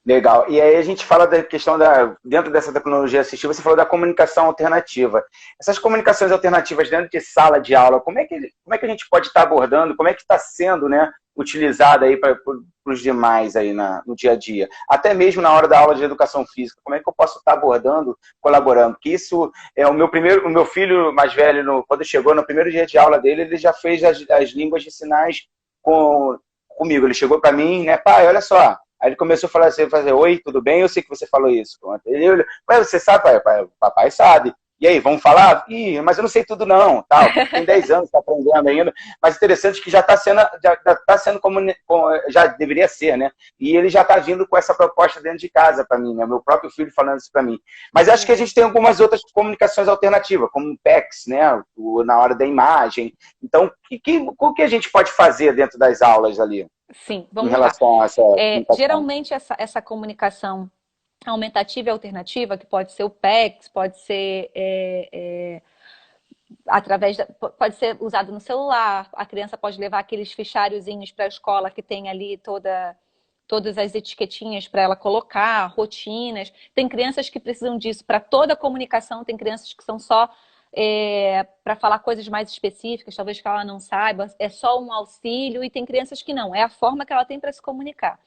Legal. E aí a gente fala da questão dentro dessa tecnologia assistiva, você falou da comunicação alternativa. Essas comunicações alternativas dentro de sala de aula, como é que a gente pode estar abordando, como é que está sendo, né, utilizada aí para os demais aí no dia a dia? Até mesmo na hora da aula de educação física, como é que eu posso estar abordando, colaborando? Porque isso é o meu filho mais velho, quando chegou no primeiro dia de aula dele, ele já fez as línguas de sinais comigo. Ele chegou para mim, né, pai, olha só. Aí ele começou a fazer, oi, tudo bem? Eu sei que você falou isso. Ele olhou, mas você sabe, pai? Papai sabe. E aí, vamos falar? Ih, mas eu não sei tudo não, tal. Tem 10 anos, está aprendendo ainda. Mas interessante que já está sendo, já deveria ser, né? E ele já está vindo com essa proposta dentro de casa para mim, né? Meu próprio filho falando isso para mim. Mas acho que a gente tem algumas outras comunicações alternativas, como o PEX, né? Na hora da imagem. Então, o que a gente pode fazer dentro das aulas ali? Sim, vamos em relação lá. a essa Geralmente, essa comunicação aumentativa e alternativa, que pode ser o PEX, pode ser pode ser usado no celular, a criança pode levar aqueles fichariozinhos para a escola que tem ali todas as etiquetinhas para ela colocar, rotinas. Tem crianças que precisam disso para toda a comunicação, tem crianças que são só para falar coisas mais específicas, talvez que ela não saiba, é só um auxílio, e tem crianças que não, é a forma que ela tem para se comunicar.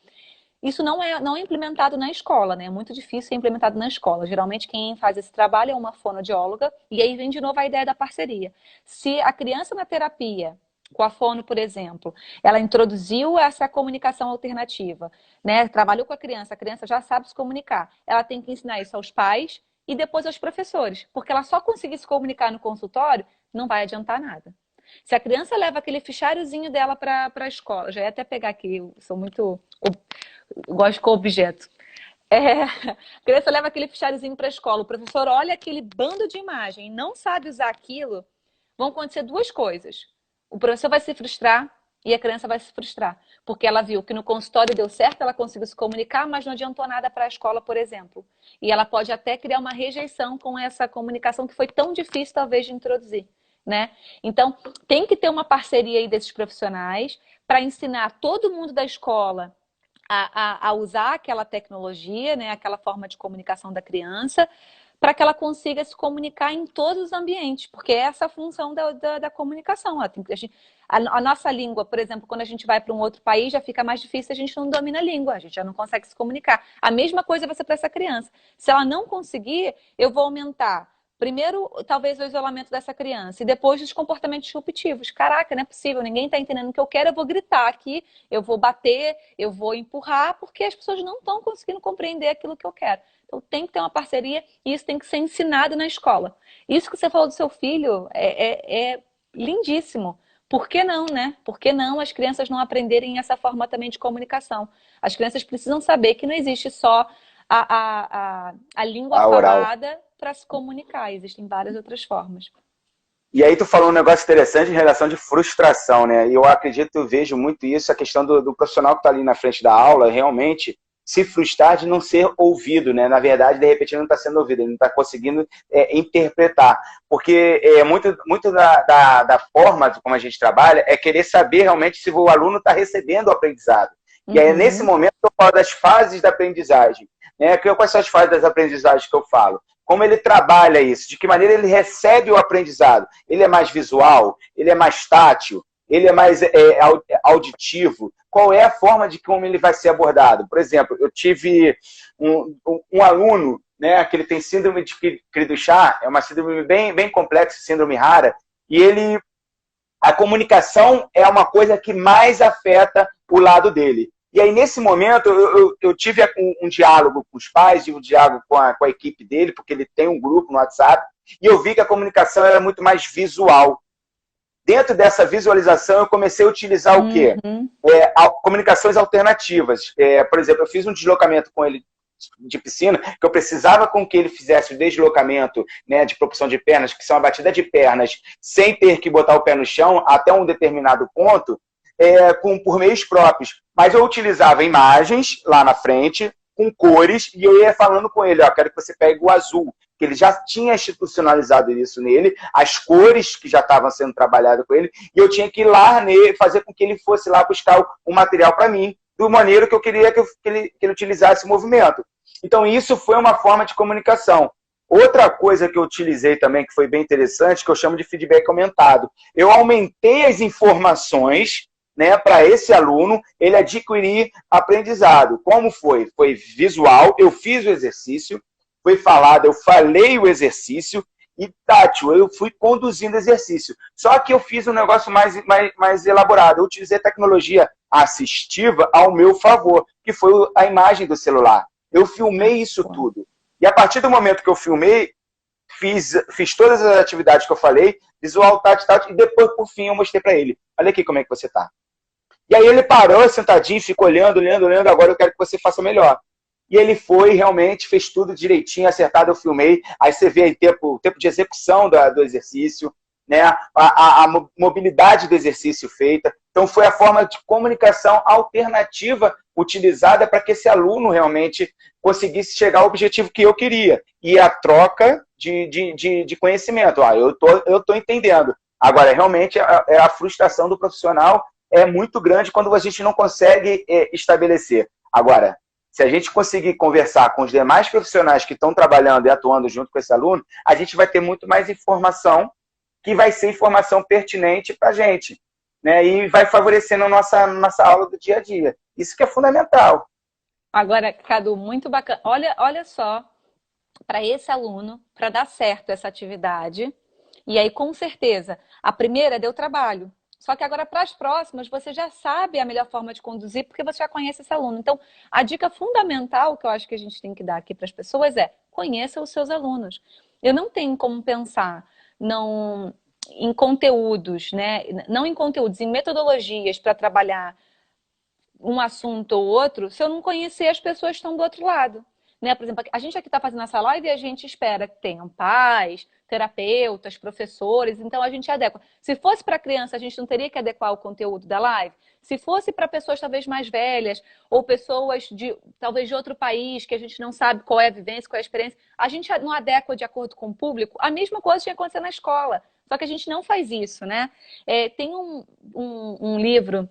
Isso não é implementado na escola, né? É muito difícil ser implementado na escola. Geralmente quem faz esse trabalho é uma fonoaudióloga, e aí vem de novo a ideia da parceria. Se a criança na terapia, com a fono, por exemplo, ela introduziu essa comunicação alternativa, né? Trabalhou com a criança já sabe se comunicar. Ela tem que ensinar isso aos pais e depois aos professores, porque ela só conseguir se comunicar no consultório não vai adiantar nada. Se a criança leva aquele fichariozinho dela para a escola, já ia até pegar aqui, eu sou muito... Eu gosto com objeto. A criança leva aquele fichariozinho para a escola, o professor olha aquele bando de imagem e não sabe usar aquilo, vão acontecer duas coisas. O professor vai se frustrar e a criança vai se frustrar, porque ela viu que no consultório deu certo, ela conseguiu se comunicar, mas não adiantou nada para a escola, por exemplo. E ela pode até criar uma rejeição com essa comunicação que foi tão difícil, talvez, de introduzir, né? Então, tem que ter uma parceria aí desses profissionais para ensinar todo mundo da escola a usar aquela tecnologia, né, aquela forma de comunicação da criança, para que ela consiga se comunicar em todos os ambientes, porque essa é a função da comunicação. A nossa língua, por exemplo, quando a gente vai para um outro país, já fica mais difícil, a gente não domina a língua, a gente já não consegue se comunicar. A mesma coisa vai ser para essa criança. Se ela não conseguir, eu vou aumentar primeiro, talvez o isolamento dessa criança e depois os comportamentos disruptivos. Caraca, não é possível, ninguém está entendendo o que eu quero, eu vou gritar aqui, eu vou bater, eu vou empurrar, porque as pessoas não estão conseguindo compreender aquilo que eu quero. Então tem que ter uma parceria e isso tem que ser ensinado na escola. Isso que você falou do seu filho é lindíssimo. Por que não, né? Por que não as crianças não aprenderem essa forma também de comunicação? As crianças precisam saber que não existe só a língua A oral. falada para se comunicar. Existem várias outras formas. E aí tu falou um negócio interessante em relação de frustração, né? E eu acredito, eu vejo muito isso, a questão do profissional que está ali na frente da aula, realmente se frustrar de não ser ouvido, né? Na verdade, de repente, ele não está sendo ouvido, ele não está conseguindo interpretar. Porque muito da forma de como a gente trabalha é querer saber realmente se o aluno está recebendo o aprendizado. E aí, nesse momento, eu falo das fases da aprendizagem. Né? Quais são as fases das aprendizagens que eu falo? Como ele trabalha isso, de que maneira ele recebe o aprendizado. Ele é mais visual, ele é mais tátil, ele é mais auditivo. Qual é a forma de como ele vai ser abordado? Por exemplo, eu tive um aluno, né, que ele tem síndrome de Cri-du-Chat, é uma síndrome bem complexa, síndrome rara, e a comunicação é uma coisa que mais afeta o lado dele. E aí, nesse momento, eu tive um diálogo com os pais e um diálogo com a equipe dele, porque ele tem um grupo no WhatsApp, e eu vi que a comunicação era muito mais visual. Dentro dessa visualização, eu comecei a utilizar o quê? Comunicações alternativas. Por exemplo, eu fiz um deslocamento com ele de piscina, que eu precisava com que ele fizesse o deslocamento, né, de propulsão de pernas, que são a batida de pernas, sem ter que botar o pé no chão até um determinado ponto, por meios próprios. Mas eu utilizava imagens lá na frente, com cores, e eu ia falando com ele, quero que você pegue o azul, que ele já tinha institucionalizado isso nele, as cores que já estavam sendo trabalhadas com ele, e eu tinha que ir lá nele, fazer com que ele fosse lá buscar o material para mim, do maneiro que eu queria que ele utilizasse o movimento. Então, isso foi uma forma de comunicação. Outra coisa que eu utilizei também, que foi bem interessante, que eu chamo de feedback aumentado. Eu aumentei as informações, né, para esse aluno, ele adquirir aprendizado. Como foi? Foi visual, eu fiz o exercício, foi falado, eu falei o exercício, e tátil, eu fui conduzindo o exercício. Só que eu fiz um negócio mais elaborado. Eu utilizei tecnologia assistiva ao meu favor, que foi a imagem do celular. Eu filmei isso tudo. E a partir do momento que eu filmei, fiz todas as atividades que eu falei, visual, tátil, e depois, por fim, eu mostrei para ele. Olha aqui como é que você está. E aí ele parou sentadinho, ficou olhando, agora eu quero que você faça melhor. E ele foi, realmente, fez tudo direitinho, acertado, eu filmei. Aí você vê aí o tempo de execução do exercício, né? a mobilidade do exercício feita. Então foi a forma de comunicação alternativa utilizada para que esse aluno realmente conseguisse chegar ao objetivo que eu queria. E a troca de conhecimento. Eu tô entendendo. Agora, realmente, a frustração do profissional é muito grande quando a gente não consegue estabelecer. Agora, se a gente conseguir conversar com os demais profissionais que estão trabalhando e atuando junto com esse aluno, a gente vai ter muito mais informação, que vai ser informação pertinente para a gente, né? E vai favorecendo a nossa aula do dia a dia. Isso que é fundamental. Agora, Cadu, muito bacana. Olha só, para esse aluno, para dar certo essa atividade, e aí, com certeza, a primeira deu trabalho. Só que agora, para as próximas, você já sabe a melhor forma de conduzir, porque você já conhece esse aluno. Então, a dica fundamental que eu acho que a gente tem que dar aqui para as pessoas é: conheça os seus alunos. Eu não tenho como pensar em conteúdos, né? Não em conteúdos, em metodologias para trabalhar um assunto ou outro, se eu não conhecer as pessoas que estão do outro lado. Né? Por exemplo, a gente aqui está fazendo essa live e a gente espera que tenham pais, terapeutas, professores, então a gente adequa. Se fosse para criança, a gente não teria que adequar o conteúdo da live? Se fosse para pessoas talvez mais velhas, ou pessoas talvez de outro país, que a gente não sabe qual é a vivência, qual é a experiência, a gente não adequa de acordo com o público, a mesma coisa tinha que acontecer na escola. Só que a gente não faz isso, né? Tem um livro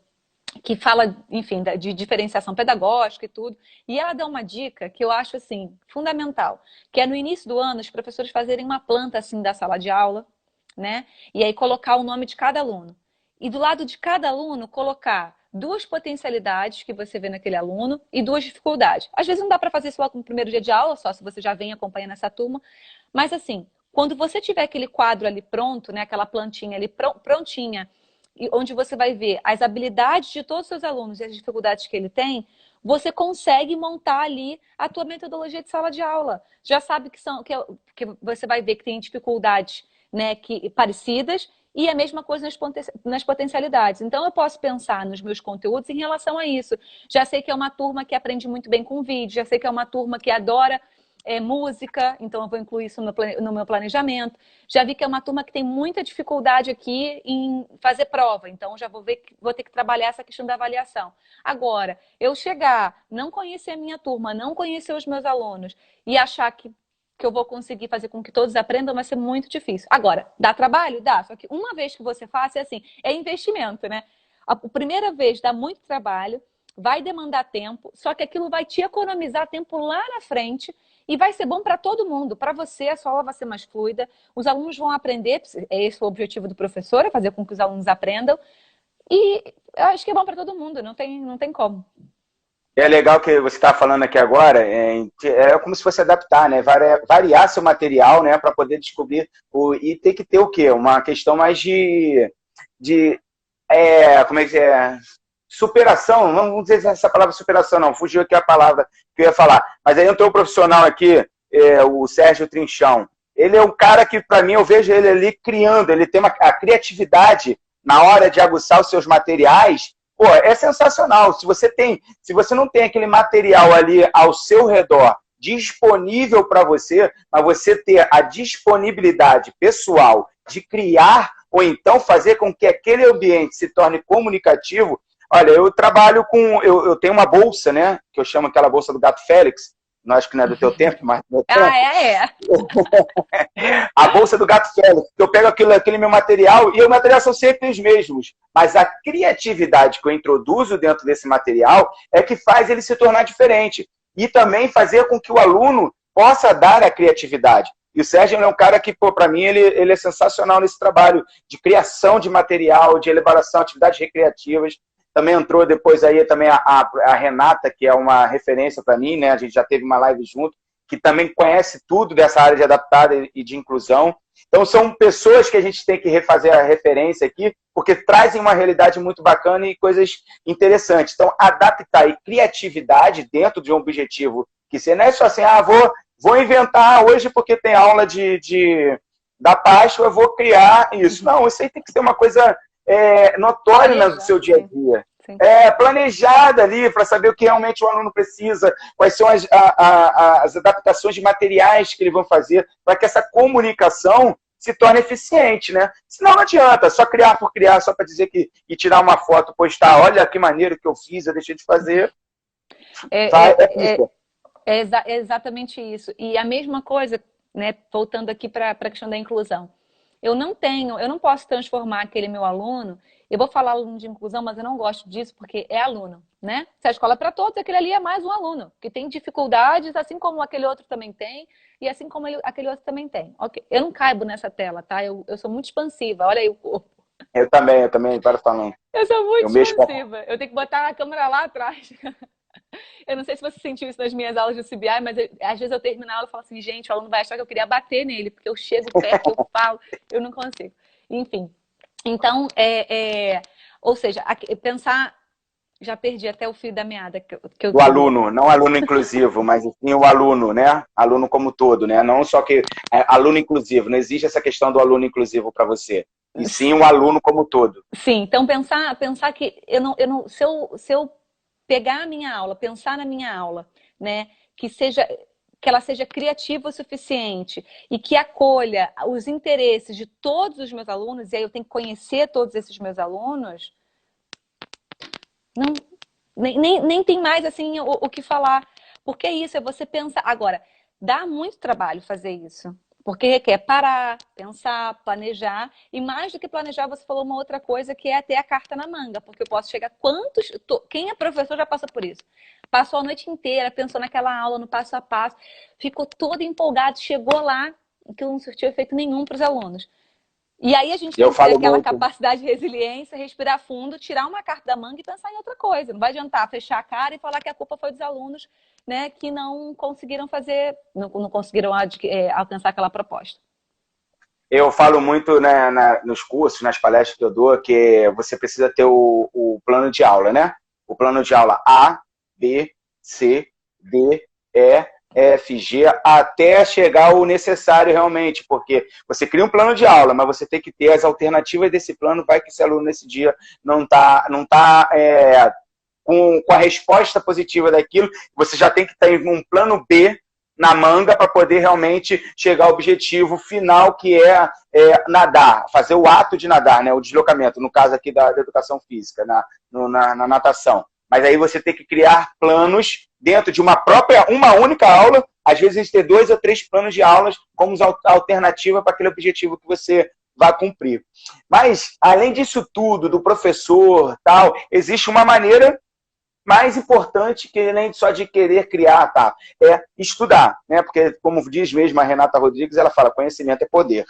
que fala, enfim, de diferenciação pedagógica e tudo. E ela dá uma dica que eu acho, assim, fundamental, que é no início do ano os professores fazerem uma planta, assim, da sala de aula, né? E aí colocar o nome de cada aluno. E do lado de cada aluno colocar duas potencialidades que você vê naquele aluno e duas dificuldades. Às vezes não dá para fazer isso logo no primeiro dia de aula, só se você já vem acompanhando essa turma, mas assim, quando você tiver aquele quadro ali pronto, né, aquela plantinha ali prontinha, onde você vai ver as habilidades de todos os seus alunos e as dificuldades que ele tem, você consegue montar ali a tua metodologia de sala de aula. Já sabe que você vai ver que tem dificuldades, né, parecidas E a mesma coisa nas potencialidades. Então, eu posso pensar nos meus conteúdos em relação a isso. Já sei que é uma turma que aprende muito bem com vídeo, já sei que é uma turma que adora música, então eu vou incluir isso no meu planejamento. Já vi que é uma turma que tem muita dificuldade aqui em fazer prova, então já vou ter que trabalhar essa questão da avaliação. Agora, eu chegar, não conhecer a minha turma, não conhecer os meus alunos e achar que eu vou conseguir fazer com que todos aprendam, vai ser muito difícil. Agora, dá trabalho? Dá. Só que uma vez que você faça, é assim, é investimento, né? A primeira vez dá muito trabalho, vai demandar tempo, só que aquilo vai te economizar tempo lá na frente e vai ser bom para todo mundo. Para você, a sua aula vai ser mais fluida, os alunos vão aprender, esse é o objetivo do professor, é fazer com que os alunos aprendam. E eu acho que é bom para todo mundo, não tem como. É legal que você está falando aqui agora, é como se fosse adaptar, né? Variar seu material, né? Para poder descobrir. E tem que ter o quê? Uma questão mais como é que é? Superação, não vamos dizer essa palavra superação, não, fugiu aqui a palavra que eu ia falar. Mas aí entrou um profissional aqui, o Sérgio Trinchão. Ele é um cara que, para mim, eu vejo ele ali criando, ele tem a criatividade na hora de aguçar os seus materiais. Pô, é sensacional. Se você não tem aquele material ali ao seu redor disponível para você, mas você ter a disponibilidade pessoal de criar ou então fazer com que aquele ambiente se torne comunicativo. Olha, eu trabalho com... Eu tenho uma bolsa, né? Que eu chamo aquela bolsa do Gato Félix. Não acho que não é do teu tempo, mas do meu tempo. A bolsa do Gato Félix. Eu pego aquele meu material e o material são sempre os mesmos. Mas a criatividade que eu introduzo dentro desse material é que faz ele se tornar diferente. E também fazer com que o aluno possa dar a criatividade. E o Sérgio é um cara que, para mim, ele é sensacional nesse trabalho de criação de material, de elaboração, atividades recreativas. Também entrou depois aí também a Renata, que é uma referência para mim, né? A gente já teve uma live junto, que também conhece tudo dessa área de adaptada e de inclusão. Então, são pessoas que a gente tem que refazer a referência aqui, porque trazem uma realidade muito bacana e coisas interessantes. Então, adaptar e criatividade dentro de um objetivo, que você não é só assim, vou inventar hoje porque tem aula da Páscoa, eu vou criar isso. Não, isso aí tem que ser uma coisa notória no seu dia a dia. Sim. Planejada ali para saber o que realmente o aluno precisa, quais são as adaptações de materiais que eles vão fazer para que essa comunicação se torne eficiente, né? Senão não adianta só criar por criar, só para dizer e tirar uma foto, postar, olha que maneiro que eu fiz, eu deixei de fazer. É exatamente isso. E a mesma coisa, né, voltando aqui para a questão da inclusão. Eu não posso transformar aquele meu aluno, eu vou falar aluno de inclusão, mas eu não gosto disso porque é aluno, né? Se a escola é para todos, aquele ali é mais um aluno, que tem dificuldades, assim como aquele outro também tem, e assim como aquele outro também tem. Okay. Eu não caibo nessa tela, tá? Eu sou muito expansiva, olha aí o corpo. Eu também, para falando. Eu sou muito expansiva, eu tenho que botar a câmera lá atrás. Eu não sei se você sentiu isso nas minhas aulas de CBI, mas às vezes eu termino a aula e falo assim, gente, o aluno vai achar que eu queria bater nele, porque eu chego perto, eu falo, eu não consigo. Enfim, então, ou seja, pensar, já perdi até o fio da meada. O aluno, não aluno inclusivo, mas sim o aluno, né? Aluno como todo, né? Não só que aluno inclusivo, não existe essa questão do aluno inclusivo para você, e sim o aluno como todo. Sim, então pensar que se eu pegar a minha aula, pensar na minha aula, né, que ela seja criativa o suficiente e que acolha os interesses de todos os meus alunos, e aí eu tenho que conhecer todos esses meus alunos, nem tem mais assim o que falar. Porque é isso, é você pensar. Agora, dá muito trabalho fazer isso. Porque requer parar, pensar, planejar. E mais do que planejar, você falou uma outra coisa que é ter a carta na manga. Porque eu posso chegar... Quem é professor já passa por isso. Passou a noite inteira, pensou naquela aula, no passo a passo. Ficou todo empolgado, chegou lá, que não surtiu efeito nenhum para os alunos. E aí a gente tem que ter aquela capacidade de resiliência, respirar fundo, tirar uma carta da manga e pensar em outra coisa. Não vai adiantar fechar a cara e falar que a culpa foi dos alunos, né, que não conseguiram não conseguiram alcançar aquela proposta. Eu falo muito, né, nos cursos, nas palestras que eu dou, que você precisa ter o plano de aula, né? O plano de aula A, B, C, D, E, FG, até chegar ao necessário realmente, porque você cria um plano de aula, mas você tem que ter as alternativas desse plano, vai que esse aluno nesse dia não tá com a resposta positiva daquilo, você já tem que ter um plano B na manga para poder realmente chegar ao objetivo final, que é nadar, fazer o ato de nadar, né, o deslocamento, no caso aqui da educação física, na natação. Mas aí você tem que criar planos dentro de uma única aula, às vezes a gente tem 2 ou 3 planos de aulas como alternativa para aquele objetivo que você vai cumprir. Mas, além disso tudo, do professor, tal, existe uma maneira mais importante que além só de querer criar, tá? É estudar, né? Porque, como diz mesmo a Renata Rodrigues, ela fala, conhecimento é poder.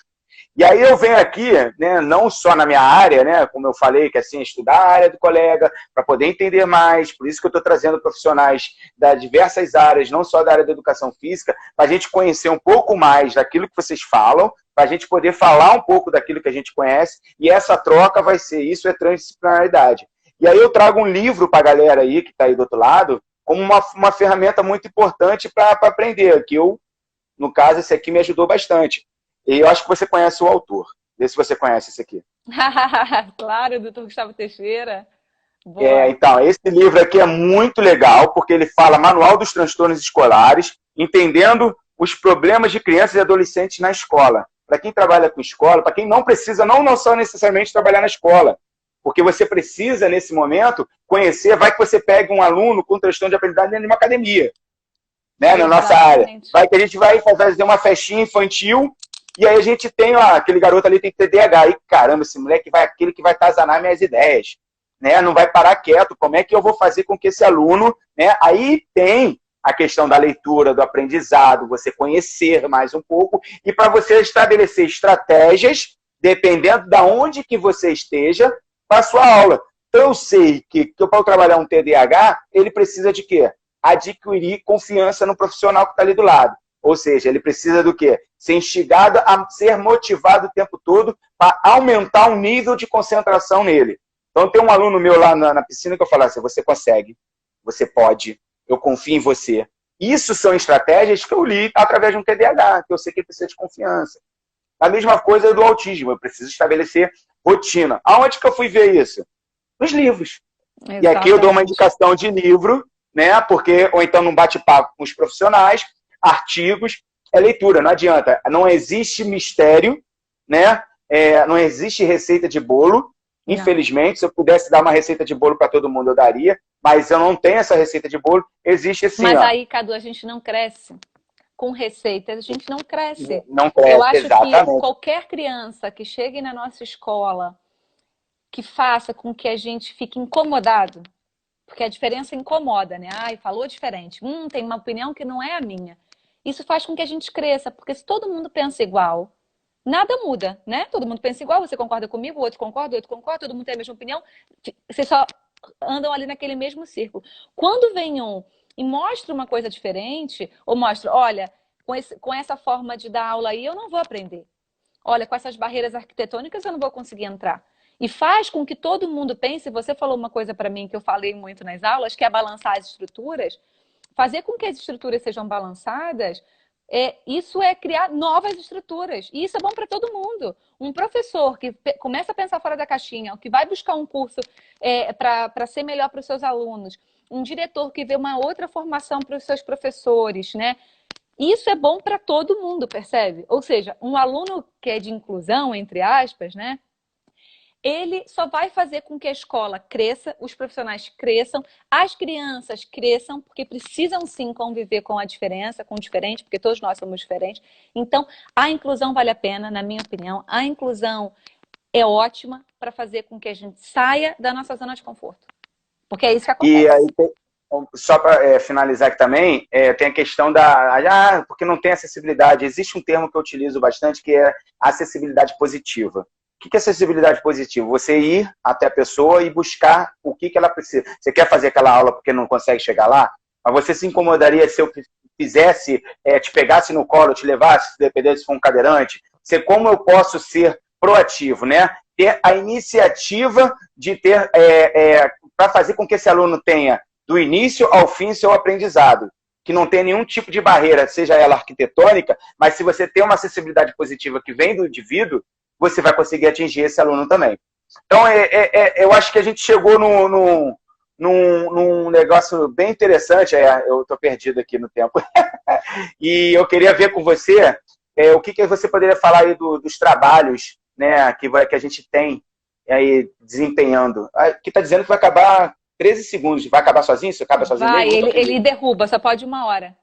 E aí eu venho aqui, né, não só na minha área, né, como eu falei, que assim, estudar a área do colega, para poder entender mais, por isso que eu estou trazendo profissionais das diversas áreas, não só da área da educação física, para a gente conhecer um pouco mais daquilo que vocês falam, para a gente poder falar um pouco daquilo que a gente conhece, e essa troca vai ser, isso é transdisciplinaridade. E aí eu trago um livro para a galera aí, que está aí do outro lado, como uma ferramenta muito importante para aprender, que eu, no caso, esse aqui me ajudou bastante. E eu acho que você conhece o autor. Vê se você conhece esse aqui. Claro, doutor Gustavo Teixeira. Boa. Então, esse livro aqui é muito legal, porque ele fala Manual dos Transtornos Escolares, entendendo os problemas de crianças e adolescentes na escola. Para quem trabalha com escola, para quem não precisa, não só necessariamente trabalhar na escola, porque você precisa, nesse momento, conhecer, vai que você pega um aluno com transtorno de aprendizagem dentro de uma academia, né, na nossa área. Vai que a gente vai fazer uma festinha infantil, e aí a gente tem, aquele garoto ali tem TDAH. E caramba, esse moleque aquele que vai atazanar minhas ideias, né? Não vai parar quieto. Como é que eu vou fazer com que esse aluno, né? Aí tem a questão da leitura, do aprendizado, você conhecer mais um pouco, e para você estabelecer estratégias, dependendo de onde que você esteja, para a sua aula. Então eu sei que para trabalhar um TDAH, ele precisa de quê? Adquirir confiança no profissional que está ali do lado. Ou seja, ele precisa do quê? Ser instigado a ser motivado o tempo todo para aumentar o nível de concentração nele. Então, tem um aluno meu lá na piscina que eu falo assim, você consegue, você pode, eu confio em você. Isso são estratégias que eu li através de um TDAH, que eu sei que ele precisa de confiança. A mesma coisa do autismo, eu preciso estabelecer rotina. Aonde que eu fui ver isso? Nos livros. Exatamente. E aqui eu dou uma indicação de livro, né? Porque, ou então num bate-papo com os profissionais, artigos, é leitura, não adianta. Não existe mistério, né? Não existe receita de bolo. Não. Infelizmente, se eu pudesse dar uma receita de bolo para todo mundo, eu daria. Mas eu não tenho essa receita de bolo. Existe assim. Mas aí, Cadu, a gente não cresce com receitas, a gente não cresce. Não cresce, eu acho exatamente. Que qualquer criança que chegue na nossa escola, que faça com que a gente fique incomodado, porque a diferença incomoda, né? Ai, falou diferente. Tem uma opinião que não é a minha. Isso faz com que a gente cresça, porque se todo mundo pensa igual, nada muda, né? Todo mundo pensa igual, você concorda comigo, o outro concorda, todo mundo tem a mesma opinião, vocês só andam ali naquele mesmo círculo. Quando vem um e mostra uma coisa diferente, ou mostra, olha, com essa forma de dar aula aí eu não vou aprender. Olha, com essas barreiras arquitetônicas eu não vou conseguir entrar. E faz com que todo mundo pense, você falou uma coisa para mim que eu falei muito nas aulas, que é balançar as estruturas. Fazer com que as estruturas sejam balançadas, isso é criar novas estruturas. E isso é bom para todo mundo. Um professor que começa a pensar fora da caixinha, que vai buscar um curso para ser melhor para os seus alunos, um diretor que vê uma outra formação para os seus professores, né? Isso é bom para todo mundo, percebe? Ou seja, um aluno que é de inclusão, entre aspas, né? Ele só vai fazer com que a escola cresça, os profissionais cresçam, as crianças cresçam, porque precisam sim conviver com a diferença, com o diferente, porque todos nós somos diferentes. Então, a inclusão vale a pena, na minha opinião. A inclusão é ótima para fazer com que a gente saia da nossa zona de conforto. Porque é isso que acontece. E aí, só para finalizar aqui também, tem a questão porque não tem acessibilidade. Existe um termo que eu utilizo bastante, que é acessibilidade positiva. O que é acessibilidade positiva? Você ir até a pessoa e buscar o que ela precisa. Você quer fazer aquela aula porque não consegue chegar lá? Mas você se incomodaria se eu fizesse, te pegasse no colo, te levasse, dependendo se for um cadeirante? Como eu posso ser proativo, né? Ter a iniciativa de para fazer com que esse aluno tenha, do início ao fim, seu aprendizado. que não tem nenhum tipo de barreira, seja ela arquitetônica, mas se você tem uma acessibilidade positiva que vem do indivíduo, você vai conseguir atingir esse aluno também. Então, eu acho que a gente chegou num negócio bem interessante. Eu estou perdido aqui no tempo. E eu queria ver com você o que você poderia falar aí dos trabalhos, né, que a gente tem aí desempenhando. Aqui está dizendo que vai acabar 13 segundos. Vai acabar sozinho? Você acaba sozinho Vai, mesmo? ele derruba, só pode 1 hora.